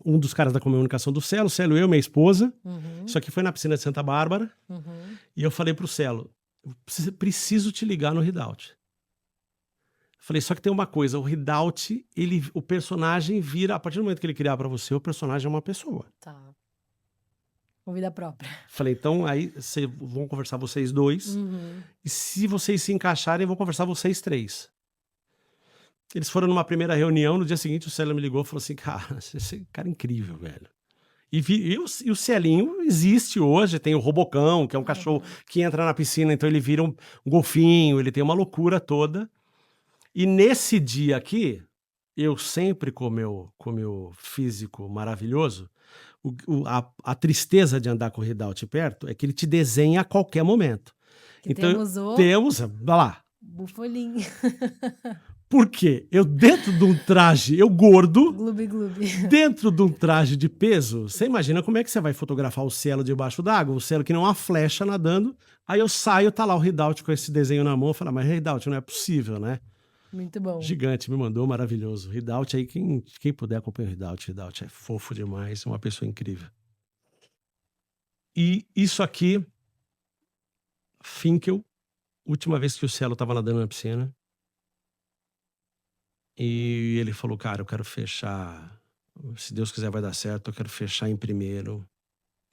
um dos caras da comunicação do Celo, eu, minha esposa. Isso aqui foi na piscina de Santa Bárbara. E eu falei pro Celo, preciso te ligar no Ridaut. Falei, só que tem uma coisa, o Ridaut, o personagem vira, a partir do momento que ele criar pra você, o personagem é uma pessoa. Tá. Com vida própria. Falei, então aí vão conversar vocês 2. E se vocês se encaixarem, vão conversar vocês 3. Eles foram numa primeira reunião, no dia seguinte o Célio me ligou e falou assim, cara, esse cara é incrível, velho. E o Celinho existe hoje, tem o Robocão, que é um cachorro que entra na piscina, então ele vira um golfinho, ele tem uma loucura toda. E nesse dia aqui, eu sempre com o meu físico maravilhoso, a tristeza de andar com o Ridaut perto é que ele te desenha a qualquer momento. Que Então, temos vai lá. Bufolim. Por quê? Eu dentro de um traje, eu gordo, Gloob, gloob. dentro de um traje de peso, você imagina como é que você vai fotografar o Cielo debaixo d'água, o Cielo que nem uma flecha nadando, aí eu saio, tá lá o Ridaut com esse desenho na mão, eu falo, mas Ridaut, não é possível, né? Muito bom. Gigante, me mandou, maravilhoso. Ridaut aí, quem puder acompanhar o Ridaut é fofo demais, é uma pessoa incrível. E isso aqui, Finkel, última vez que o Cielo tava nadando na piscina, e ele falou, cara, eu quero fechar, se Deus quiser vai dar certo, eu quero fechar em primeiro,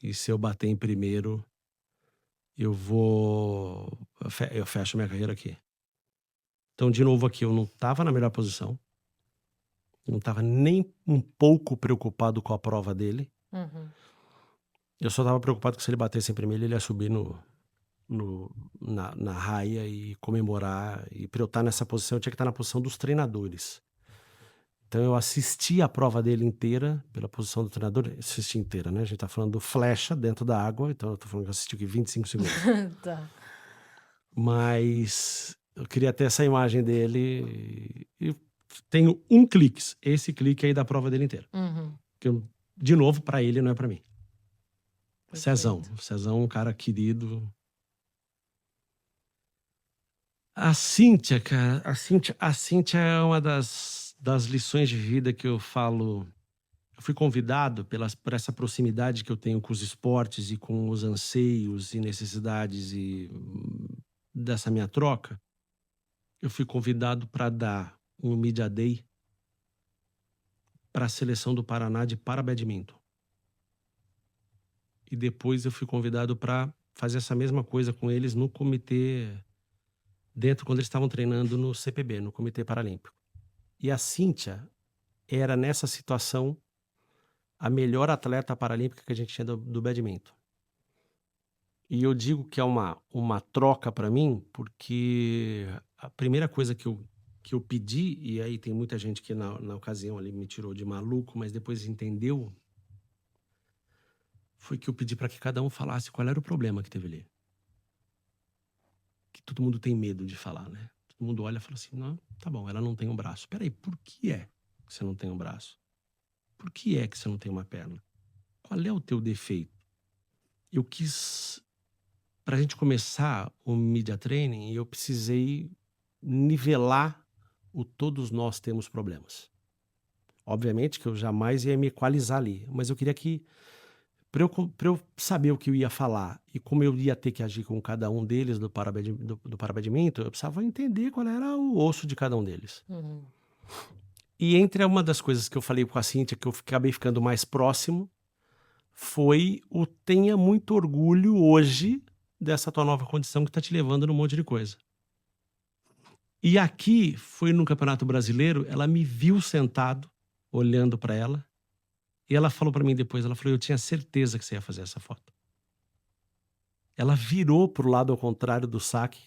e se eu bater em primeiro, eu fecho minha carreira aqui. Então, de novo aqui, eu não tava na melhor posição, não tava nem um pouco preocupado com a prova dele, eu só tava preocupado que se ele batesse em primeiro, ele ia subir na raia e comemorar. E para eu estar nessa posição, eu tinha que estar na posição dos treinadores. Então eu assisti a prova dele inteira, pela posição do treinador, assisti inteira, né? A gente tá falando do flecha dentro da água, então eu tô falando que eu assisti aqui 25 segundos. Tá. Mas eu queria ter essa imagem dele e tenho um clique, esse clique aí da prova dele inteira. Que de novo, para ele, não é para mim. Cezão, um cara querido. A Cíntia, cara, a Cíntia é uma das lições de vida que eu falo. Eu fui convidado por essa proximidade que eu tenho com os esportes e com os anseios e necessidades dessa minha troca. Eu fui convidado para dar um Media Day para a seleção do Paraná de para-badminton. E depois eu fui convidado para fazer essa mesma coisa com eles no comitê, quando eles estavam treinando no CPB, no Comitê Paralímpico. E a Cíntia era, nessa situação, a melhor atleta paralímpica que a gente tinha do badminton. E eu digo que é uma troca para mim, porque a primeira coisa que eu pedi, e aí tem muita gente que na ocasião ali me tirou de maluco, mas depois entendeu, foi que eu pedi para que cada um falasse qual era o problema que teve ali. Que todo mundo tem medo de falar, né? Todo mundo olha e fala assim, não, tá bom, ela não tem um braço. Peraí, por que é que você não tem um braço? Por que é que você não tem uma perna? Qual é o teu defeito? Eu quis, pra gente começar o Media Training, eu precisei nivelar o todos nós temos problemas. Obviamente que eu jamais ia me equalizar ali, mas eu queria que, para eu saber o que eu ia falar e como eu ia ter que agir com cada um deles do para-badminton, eu precisava entender qual era o osso de cada um deles. E entre uma das coisas que eu falei com a Cíntia, que eu acabei ficando mais próximo, foi o tenha muito orgulho hoje dessa tua nova condição que tá te levando num monte de coisa. E aqui, foi no Campeonato Brasileiro, ela me viu sentado, olhando para ela, e ela falou para mim depois, ela falou, eu tinha certeza que você ia fazer essa foto. Ela virou pro lado ao contrário do saque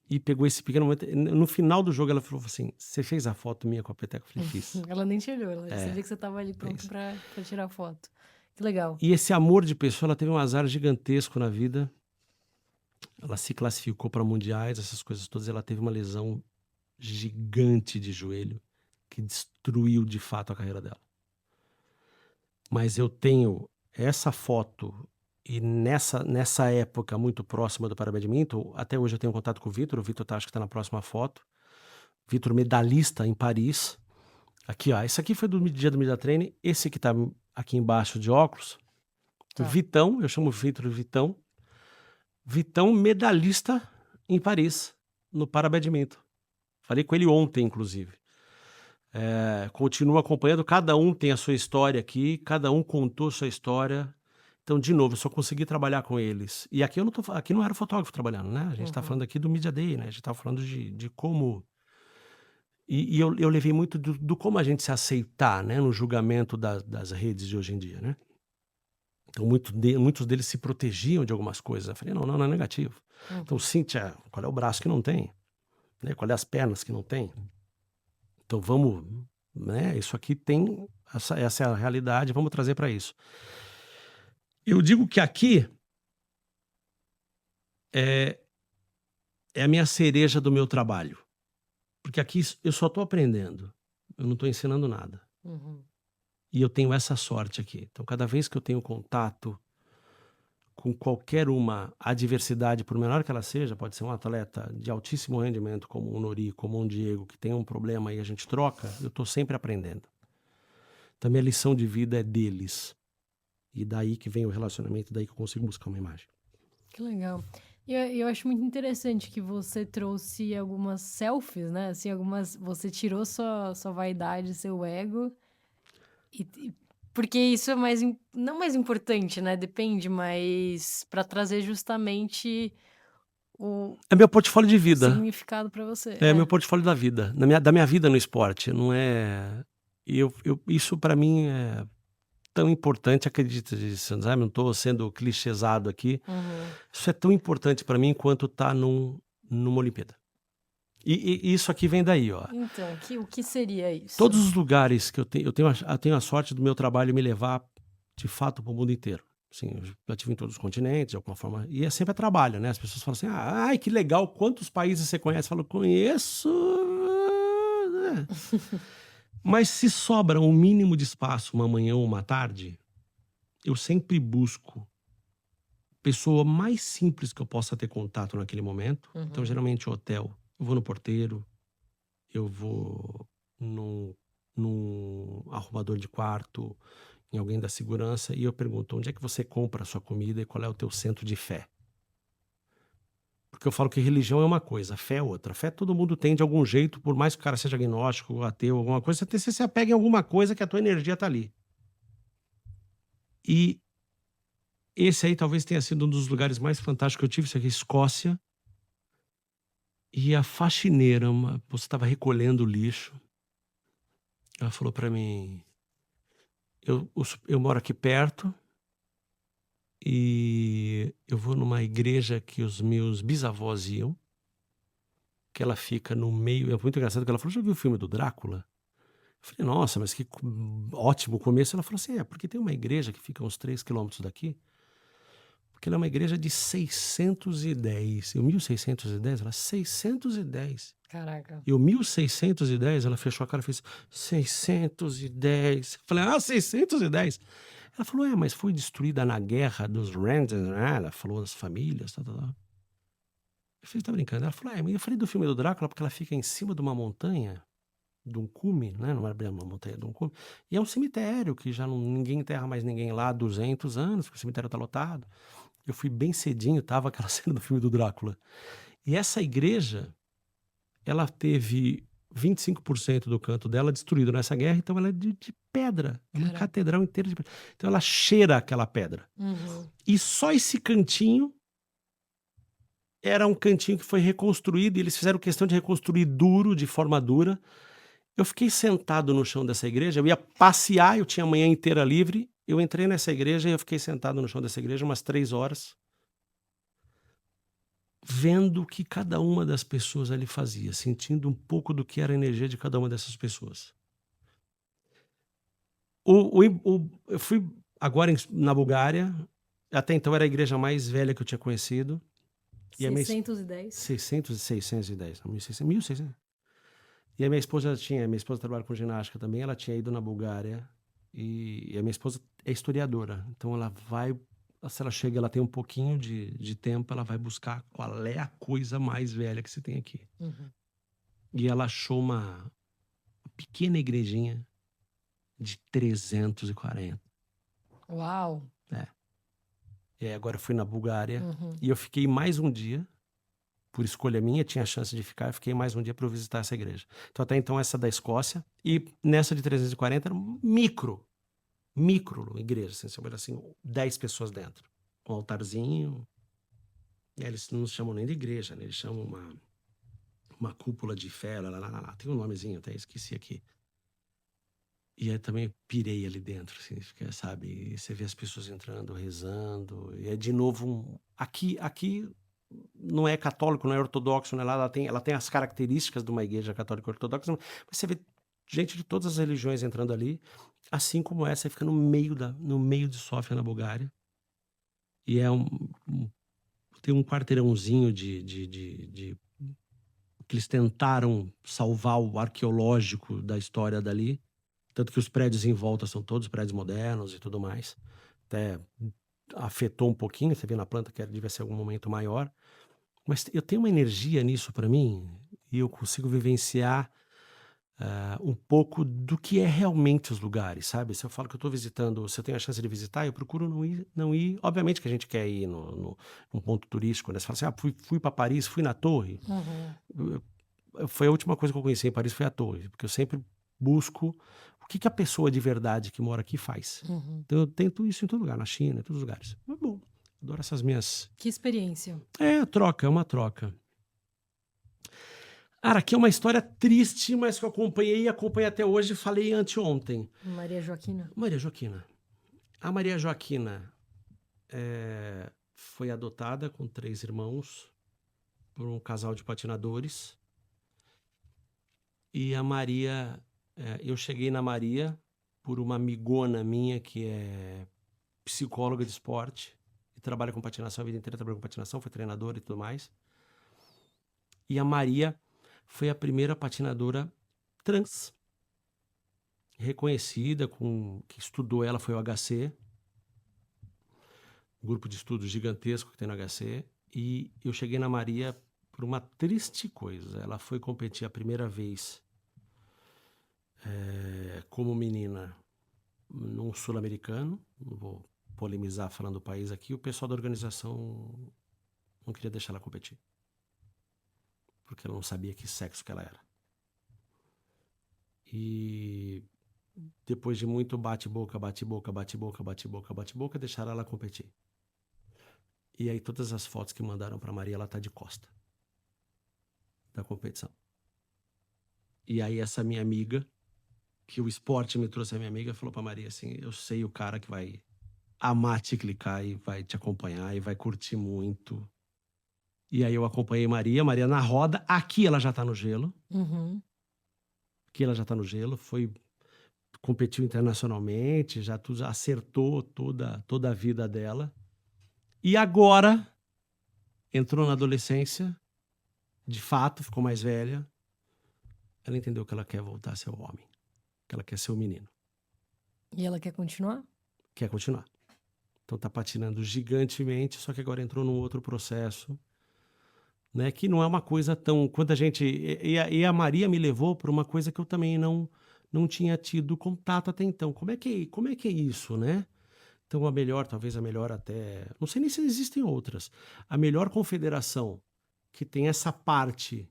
e pegou esse pequeno momento. No final do jogo, ela falou assim, você fez a foto minha com a peteca? Eu falei, fiz. Ela nem te olhou, você vê que você tava ali pronto pra tirar foto. Que legal. E esse amor de pessoa, ela teve um azar gigantesco na vida. Ela se classificou para mundiais, essas coisas todas. Ela teve uma lesão gigante de joelho que destruiu de fato a carreira dela. Mas eu tenho essa foto e nessa época muito próxima do para-badminton, até hoje eu tenho contato com o Vitor acho que está na próxima foto. Vitor medalhista em Paris. Aqui, ó, esse aqui foi do dia do Media Training, esse que tá aqui embaixo de óculos. Tá. Vitão, eu chamo o Vitor Vitão. Vitão medalhista em Paris, no para-badminton. Falei com ele ontem, inclusive. Continuo acompanhando, cada um tem a sua história aqui, cada um contou sua história. Então, de novo, eu só consegui trabalhar com eles. E aqui aqui não era fotógrafo trabalhando, né? A gente tá falando aqui do Media Day, né? A gente tá falando de como... E eu levei muito do como a gente se aceitar, né, no julgamento das redes de hoje em dia, né. Então muitos deles se protegiam de algumas coisas. Eu falei: "Não, não, não é negativo". Então, Uhum. Cíntia, qual é o braço que não tem? Né, qual é as pernas que não tem? Então vamos, né, isso aqui tem essa é a realidade, vamos trazer para isso. Eu digo que aqui é é a minha cereja do meu trabalho, porque aqui eu só estou aprendendo, eu não estou ensinando nada. Uhum. E eu tenho essa sorte aqui. Então cada vez que eu tenho contato com qualquer uma adversidade, por menor que ela seja, pode ser um atleta de altíssimo rendimento, como um Nori, como um Diego, que tem um problema e a gente troca, eu estou sempre aprendendo. Então, minha lição de vida é deles. E daí que vem o relacionamento, daí que eu consigo buscar uma imagem. Que legal. E eu acho muito interessante que você trouxe algumas selfies, né? Assim, você tirou sua vaidade, seu ego, porque isso é não mais importante, né? Depende, mas para trazer justamente o, É meu portfólio de o vida. significado para você. É meu portfólio da vida. Da minha vida no esporte. Não é. Isso para mim é tão importante, acredita nisso, sabe? Não estou sendo clichêsado aqui. Uhum. Isso é tão importante para mim quanto tá numa Olimpíada. E isso aqui vem daí, ó. Então, o que seria isso? Todos os lugares que eu tenho a sorte do meu trabalho me levar, de fato, para o mundo inteiro. Assim, eu já estive em todos os continentes, de alguma forma, e é sempre a trabalho, né? As pessoas falam assim: "Ah, ai, que legal, quantos países você conhece?" Eu falo: "Conheço, né." Mas se sobra um mínimo de espaço, uma manhã ou uma tarde, eu sempre busco pessoa mais simples que eu possa ter contato naquele momento. Então, Uhum. geralmente, hotel, eu vou no porteiro, eu vou num arrumador de quarto, em alguém da segurança, e eu pergunto: "Onde é que você compra a sua comida e qual é o teu centro de fé?" Porque eu falo que religião é uma coisa, fé é outra. Fé todo mundo tem de algum jeito, por mais que o cara seja agnóstico, ateu, alguma coisa, você se apega em alguma coisa que a tua energia tá ali. E esse aí talvez tenha sido um dos lugares mais fantásticos que eu tive, isso aqui é Escócia, e a faxineira, você estava recolhendo o lixo, ela falou pra mim: eu moro aqui perto e eu vou numa igreja que os meus bisavós iam, que ela fica no meio. É muito engraçado que ela falou: "Já viu o filme do Drácula?" Eu falei: "Nossa, mas que ótimo começo." Ela falou assim: "É, porque tem uma igreja que fica a uns 3 quilômetros daqui, porque ela é uma igreja de 610." Eu: "1610?" Ela: "610." Caraca. Eu: "1610?" Ela fechou a cara e fez: "610." Eu falei: "Ah, 610." Ela falou: "É, mas foi destruída na guerra dos Randall, né?" Ela falou das famílias, tal, tal, tal. Eu falei: "Tá brincando?" Ela falou: "É, mas eu falei do filme do Drácula porque ela fica em cima de uma montanha, de um cume, né, não é bem uma montanha, de um cume, e é um cemitério que já ninguém enterra mais ninguém lá há 200 anos, porque o cemitério tá lotado." Eu fui bem cedinho, tava aquela cena do filme do Drácula. E essa igreja, ela teve 25% do canto dela destruído nessa guerra, então ela é de pedra, é uma Caraca. catedral inteira de pedra. Então ela cheira aquela pedra. Uhum. E só esse cantinho era um cantinho que foi reconstruído, e eles fizeram questão de reconstruir duro, de forma dura. Eu fiquei sentado no chão dessa igreja, eu ia passear, eu tinha a manhã inteira livre, eu entrei nessa igreja e eu fiquei sentado no chão dessa igreja umas 3 horas, vendo o que cada uma das pessoas ali fazia, sentindo um pouco do que era a energia de cada uma dessas pessoas. Eu fui agora na Bulgária, até então era a igreja mais velha que eu tinha conhecido, e a minha 610. 610, não, 1600. E a minha esposa trabalha com ginástica também, ela tinha ido na Bulgária, e a minha esposa é historiadora, então ela vai, se ela chega, ela tem um pouquinho de tempo, ela vai buscar qual é a coisa mais velha que você tem aqui. Uhum. E ela achou uma pequena igrejinha de 340. Uau. É. E aí agora eu fui na Bulgária Uhum. e eu fiquei mais um dia, por escolha minha, tinha a chance de ficar, eu fiquei mais um dia para eu visitar essa igreja. Então até então essa da Escócia, e nessa de 340 era um micro igreja, assim, você olha assim, 10 pessoas dentro, um altarzinho, e aí eles não chamam nem de igreja, né? Eles chamam uma cúpula de fé, tem um nomezinho, até esqueci aqui. E aí também pirei ali dentro, assim, sabe? E você vê as pessoas entrando, rezando, e é de novo aqui não é católico, não é ortodoxo, não é lá, ela tem as características de uma igreja católica ortodoxa, mas você vê gente de todas as religiões entrando ali, assim como essa, fica no meio de Sófia, na Bulgária. E tem um quarteirãozinho que eles tentaram salvar o arqueológico da história dali, tanto que os prédios em volta são todos prédios modernos e tudo mais. Até afetou um pouquinho, você vê na planta que devia ser algum momento maior. Mas eu tenho uma energia nisso para mim e eu consigo vivenciar um pouco do que é realmente os lugares, sabe? Se eu falo que eu estou visitando, se eu tenho a chance de visitar, eu procuro não ir. Obviamente que a gente quer ir num ponto turístico, né? Você fala assim, fui para Paris, fui na torre. Foi a última coisa que eu conheci em Paris, foi a torre, porque eu sempre busco o que a pessoa de verdade que mora aqui faz. Então eu tento isso em todo lugar, na China, em todos os lugares. Mas bom, adoro essas minhas... Que experiência. É uma troca. Cara, aqui é uma história triste, mas que eu acompanhei até hoje, falei anteontem. Maria Joaquina. Maria Joaquina. A Maria Joaquina foi adotada com 3 irmãos por um casal de patinadores. E a Maria, eu cheguei na Maria por uma amigona minha que é psicóloga de esporte e trabalha com patinação a vida inteira, trabalhou com patinação, foi treinadora e tudo mais. E a Maria foi a primeira patinadora trans reconhecida, que estudou ela, foi o HC, um grupo de estudos gigantesco que tem no HC, e eu cheguei na Maria por uma triste coisa. Ela foi competir a primeira vez como menina num sul-americano, não vou polemizar falando do país aqui, o pessoal da organização não queria deixar ela competir, porque ela não sabia que sexo que ela era. E depois de muito bate-boca, deixaram ela competir. E aí todas as fotos que mandaram para Maria, ela tá de costa da competição. E aí essa minha amiga, que o esporte me trouxe a minha amiga, falou para Maria assim, eu sei o cara que vai amar te clicar e vai te acompanhar e vai curtir muito. E aí eu acompanhei Maria na roda, aqui ela já tá no gelo. Aqui ela já tá no gelo, competiu internacionalmente, já acertou toda a vida dela. E agora entrou na adolescência, de fato, ficou mais velha. Ela entendeu que ela quer voltar a ser o homem, que ela quer ser o menino. E ela quer continuar? Quer continuar. Então tá patinando gigantemente, só que agora entrou num outro processo, né, que não é uma coisa tão... Quando a gente... E a Maria me levou para uma coisa que eu também não tinha tido contato até então. Como é que é isso, né? Então talvez a melhor até... Não sei nem se existem outras. A melhor confederação que tem essa parte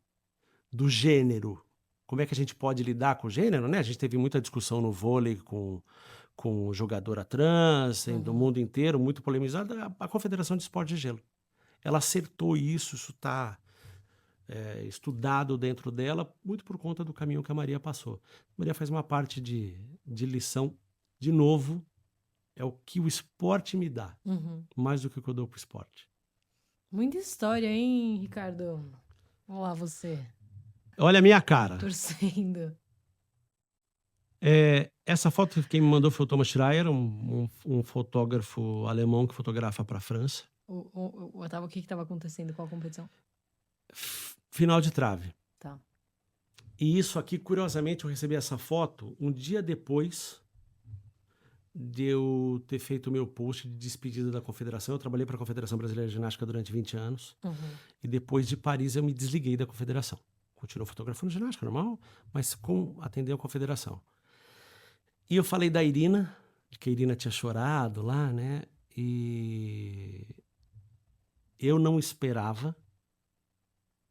do gênero, como é que a gente pode lidar com o gênero, né? A gente teve muita discussão no vôlei com jogadora trans, do mundo inteiro, muito polemizada, a Confederação de Esporte de Gelo. Ela acertou isso está estudado dentro dela, muito por conta do caminho que a Maria passou. A Maria faz uma parte de lição, de novo, é o que o esporte me dá, mais do que o que eu dou pro esporte. Muita história, hein, Ricardo? Vamos lá, você. Olha a minha cara. Torcendo. Essa foto quem me mandou foi o Thomas Schreier, um fotógrafo alemão que fotografa para a França. O que estava acontecendo? Qual a competição? Final de trave. Tá. E isso aqui, curiosamente, eu recebi essa foto um dia depois de eu ter feito o meu post de despedida da Confederação. Eu trabalhei para a Confederação Brasileira de Ginástica durante 20 anos. E depois de Paris eu me desliguei da Confederação. Continuo fotografando ginástica normal, mas atendendo a Confederação. E eu falei da Irina, que a Irina tinha chorado lá, né? E eu não esperava,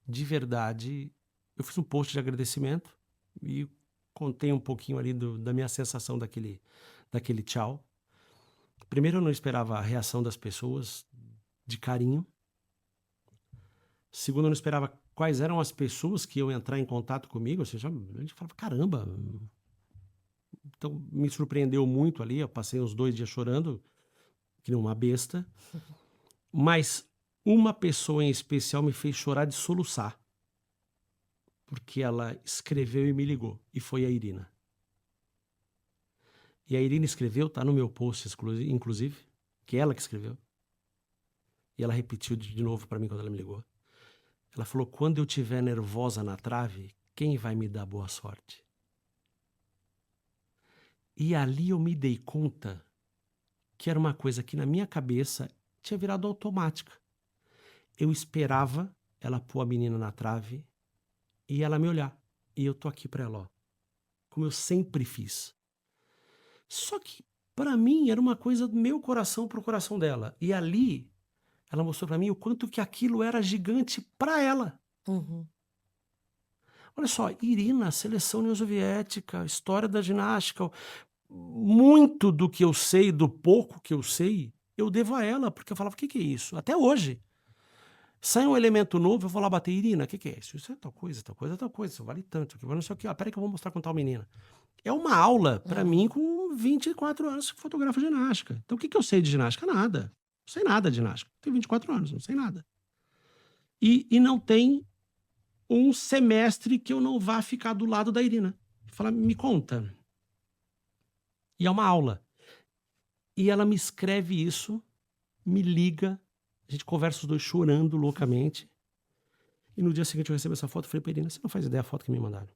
de verdade. Eu fiz um post de agradecimento e contei um pouquinho ali da minha sensação daquele tchau. Primeiro, eu não esperava a reação das pessoas de carinho. Segundo, eu não esperava quais eram as pessoas que iam entrar em contato comigo, ou seja, a gente falava, caramba. Então, me surpreendeu muito ali, eu passei uns 2 dias chorando, que nem uma besta, mas uma pessoa em especial me fez chorar de soluçar, porque ela escreveu e me ligou, e foi a Irina. E a Irina escreveu, tá no meu post, inclusive, que é ela que escreveu. E ela repetiu de novo para mim quando ela me ligou. Ela falou, quando eu estiver nervosa na trave, quem vai me dar boa sorte? E ali eu me dei conta que era uma coisa que na minha cabeça tinha virado automática. Eu esperava ela pôr a menina na trave e ela me olhar. E eu tô aqui pra ela, ó. Como eu sempre fiz. Só que, pra mim, era uma coisa do meu coração pro coração dela. E ali, ela mostrou pra mim o quanto que aquilo era gigante pra ela. Uhum. Olha só, Irina, seleção União Soviética, história da ginástica. Muito do que eu sei, do pouco que eu sei, eu devo a ela, porque eu falava, o que é isso? Até hoje. Sai um elemento novo, eu vou lá bater, Irina, o que é isso? Isso é tal coisa, tal coisa, tal coisa, isso vale tanto, aqui, não sei o que, peraí que eu vou mostrar com tal menina. É uma aula pra mim com 24 anos que fotografo ginástica. Então o que eu sei de ginástica? Nada. Não sei nada de ginástica. Tenho 24 anos, não sei nada. E não tem um semestre que eu não vá ficar do lado da Irina. Falar, me conta. E é uma aula. E ela me escreve isso, me liga, a gente conversa os dois chorando loucamente. E no dia seguinte eu recebo essa foto, eu falei pra Irina, você não faz ideia da foto que me mandaram?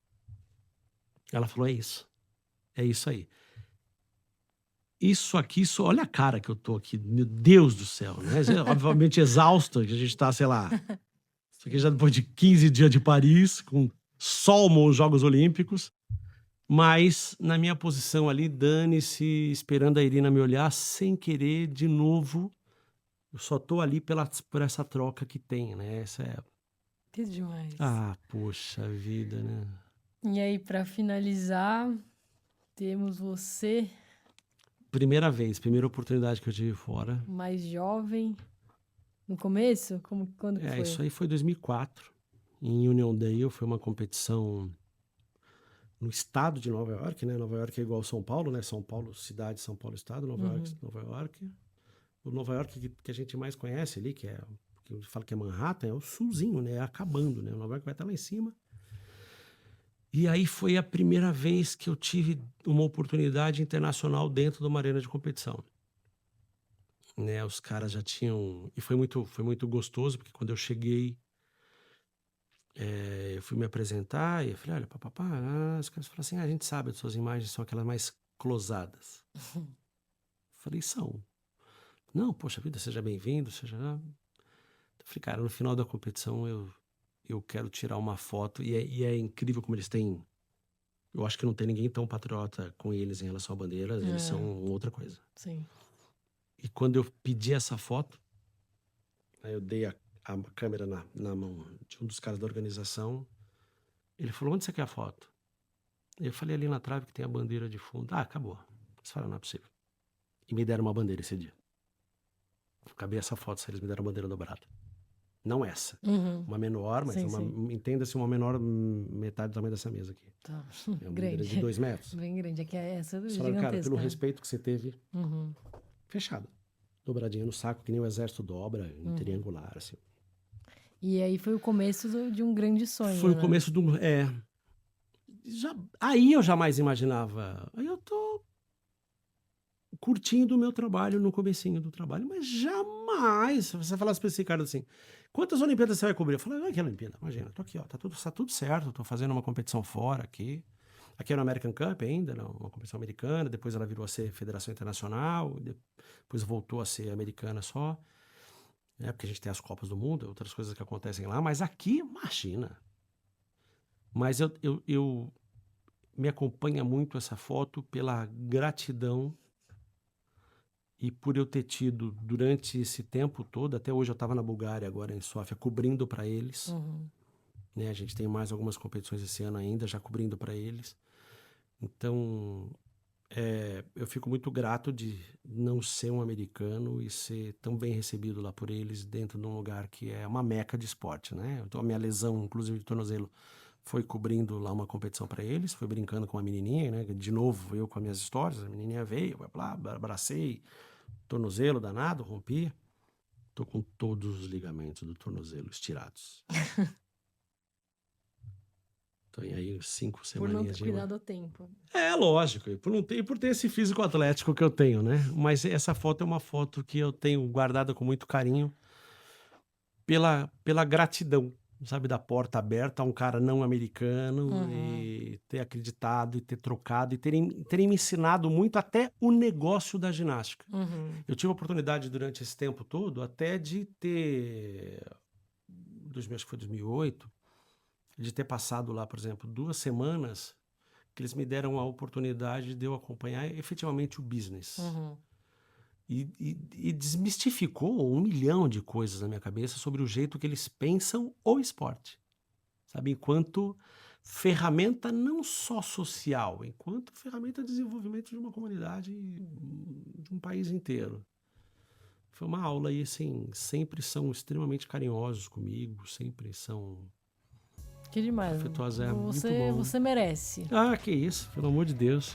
Ela falou, é isso aí. Isso aqui, olha a cara que eu tô aqui, meu Deus do céu, né? Obviamente exausto, que a gente tá, sei lá, isso aqui já depois de 15 dias de Paris, com solmo os Jogos Olímpicos, mas na minha posição ali, dane-se, esperando a Irina me olhar, sem querer, de novo, eu só tô ali por essa troca que tem, né? Essa é... Que demais. Ah, poxa vida, né? E aí, pra finalizar, temos você, Primeira oportunidade que eu tive fora. mais jovem, no começo? Quando que foi? Isso aí foi 2004, em Uniondale, foi uma competição no estado de Nova York, né? Nova York é igual São Paulo, né? São Paulo cidade, São Paulo estado, Nova York, Nova York. O Nova York que a gente mais conhece ali, que eu falo que é Manhattan, é o sulzinho, né? É acabando, né? O Nova York vai estar lá em cima. E aí foi a primeira vez que eu tive uma oportunidade internacional dentro de uma arena de competição. Né, os caras já tinham... E foi muito gostoso, porque quando eu cheguei, eu fui me apresentar e eu falei, olha, papapá, os caras falaram assim, a gente sabe, as suas imagens são aquelas mais closadas. Falei, são. Não, poxa vida, seja bem-vindo, seja... Eu falei, cara, no final da competição eu quero tirar uma foto, e é incrível como eles têm... Eu acho que não tem ninguém tão patriota com eles em relação à bandeira, eles são outra coisa. Sim. E quando eu pedi essa foto, aí eu dei a câmera na mão de um dos caras da organização, ele falou, onde você quer a foto? Eu falei, ali na trave que tem a bandeira de fundo. Ah, acabou. Eles falaram, não é possível. E me deram uma bandeira esse dia. Acabei essa foto, eles me deram a bandeira dobrada. Não essa. Uma menor, mas entenda-se uma menor metade do tamanho dessa mesa aqui. Tá. É uma bandeira de 2 metros. Bem grande. É que essa é Falaram, gigantesca. cara, pelo né? respeito que você teve, fechada. Dobradinha no saco, que nem o exército dobra, em triangular, assim. E aí foi o começo de um grande sonho, Foi né? o começo do... Aí eu jamais imaginava. Aí eu tô curtindo o meu trabalho no comecinho do trabalho, mas jamais. Se você falasse pra esse cara assim, quantas Olimpíadas você vai cobrir? Eu falei, que Olimpíada? Imagina, tô aqui, ó, tá tudo certo, tô fazendo uma competição fora aqui. Aqui era o American Cup ainda, não, uma competição americana, depois ela virou a ser Federação Internacional, depois voltou a ser americana só, né, porque a gente tem as Copas do Mundo, outras coisas que acontecem lá, mas aqui, imagina. Mas eu me acompanha muito essa foto pela gratidão e por eu ter tido, durante esse tempo todo, até hoje eu estava na Bulgária, agora em Sófia, cobrindo para eles. Né, a gente tem mais algumas competições esse ano ainda, já cobrindo para eles. Então, Eu fico muito grato de não ser um americano e ser tão bem recebido lá por eles dentro de um lugar que é uma meca de esporte, né? Então, a minha lesão, inclusive de tornozelo, foi cobrindo lá uma competição para eles, foi brincando com uma menininha, né? De novo, eu com as minhas histórias, a menininha veio, lá, abracei, tornozelo danado, rompi. Tô com todos os ligamentos do tornozelo estirados. Tô aí 5 Por não semaninhas ter cuidado ao tempo. lógico, e por ter esse físico atlético que eu tenho, né? Mas essa foto é uma foto que eu tenho guardada com muito carinho pela gratidão, sabe? Da porta aberta a um cara não americano e ter acreditado e ter trocado e terem me ensinado muito até o negócio da ginástica. Eu tive a oportunidade durante esse tempo todo até de ter, acho que foi 2008, de ter passado lá, por exemplo, 2 semanas que eles me deram a oportunidade de eu acompanhar efetivamente o business. E desmistificou 1 milhão de coisas na minha cabeça sobre o jeito que eles pensam o esporte. Sabe? Enquanto ferramenta não só social, enquanto ferramenta de desenvolvimento de uma comunidade, de um país inteiro. Foi uma aula e, assim, sempre são extremamente carinhosos comigo, sempre são... Que demais. Afetuosos, muito bom. Você merece. Ah, que isso. Pelo amor de Deus,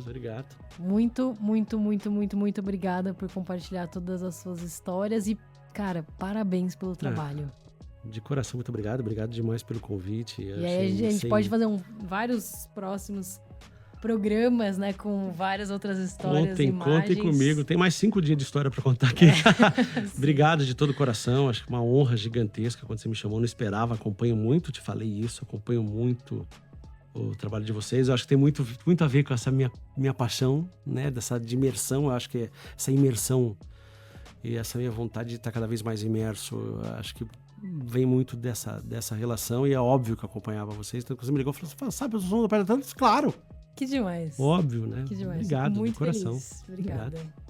obrigado. Muito, muito, muito, muito, muito obrigada por compartilhar todas as suas histórias e, cara, parabéns pelo trabalho. De coração, muito obrigado. Obrigado demais pelo convite. E aí a gente pode fazer vários próximos programas, né, com várias outras histórias e imagens. Contem comigo. Tem mais 5 dias de história para contar aqui. Obrigado de todo o coração. Acho que uma honra gigantesca quando você me chamou. Não esperava. Acompanho muito, te falei isso. Acompanho muito o trabalho de vocês. Eu acho que tem muito a ver com essa minha paixão, né, dessa de imersão. Eu acho que essa imersão e essa minha vontade de estar cada vez mais imerso, eu acho que vem muito dessa relação. E é óbvio que eu acompanhava vocês. Então, quando você me ligou, eu falei, sabe, eu sou do Pedra Tantos? Claro! Que demais. Óbvio, né? Que demais. Obrigado, muito de coração. feliz. Obrigada. Obrigado.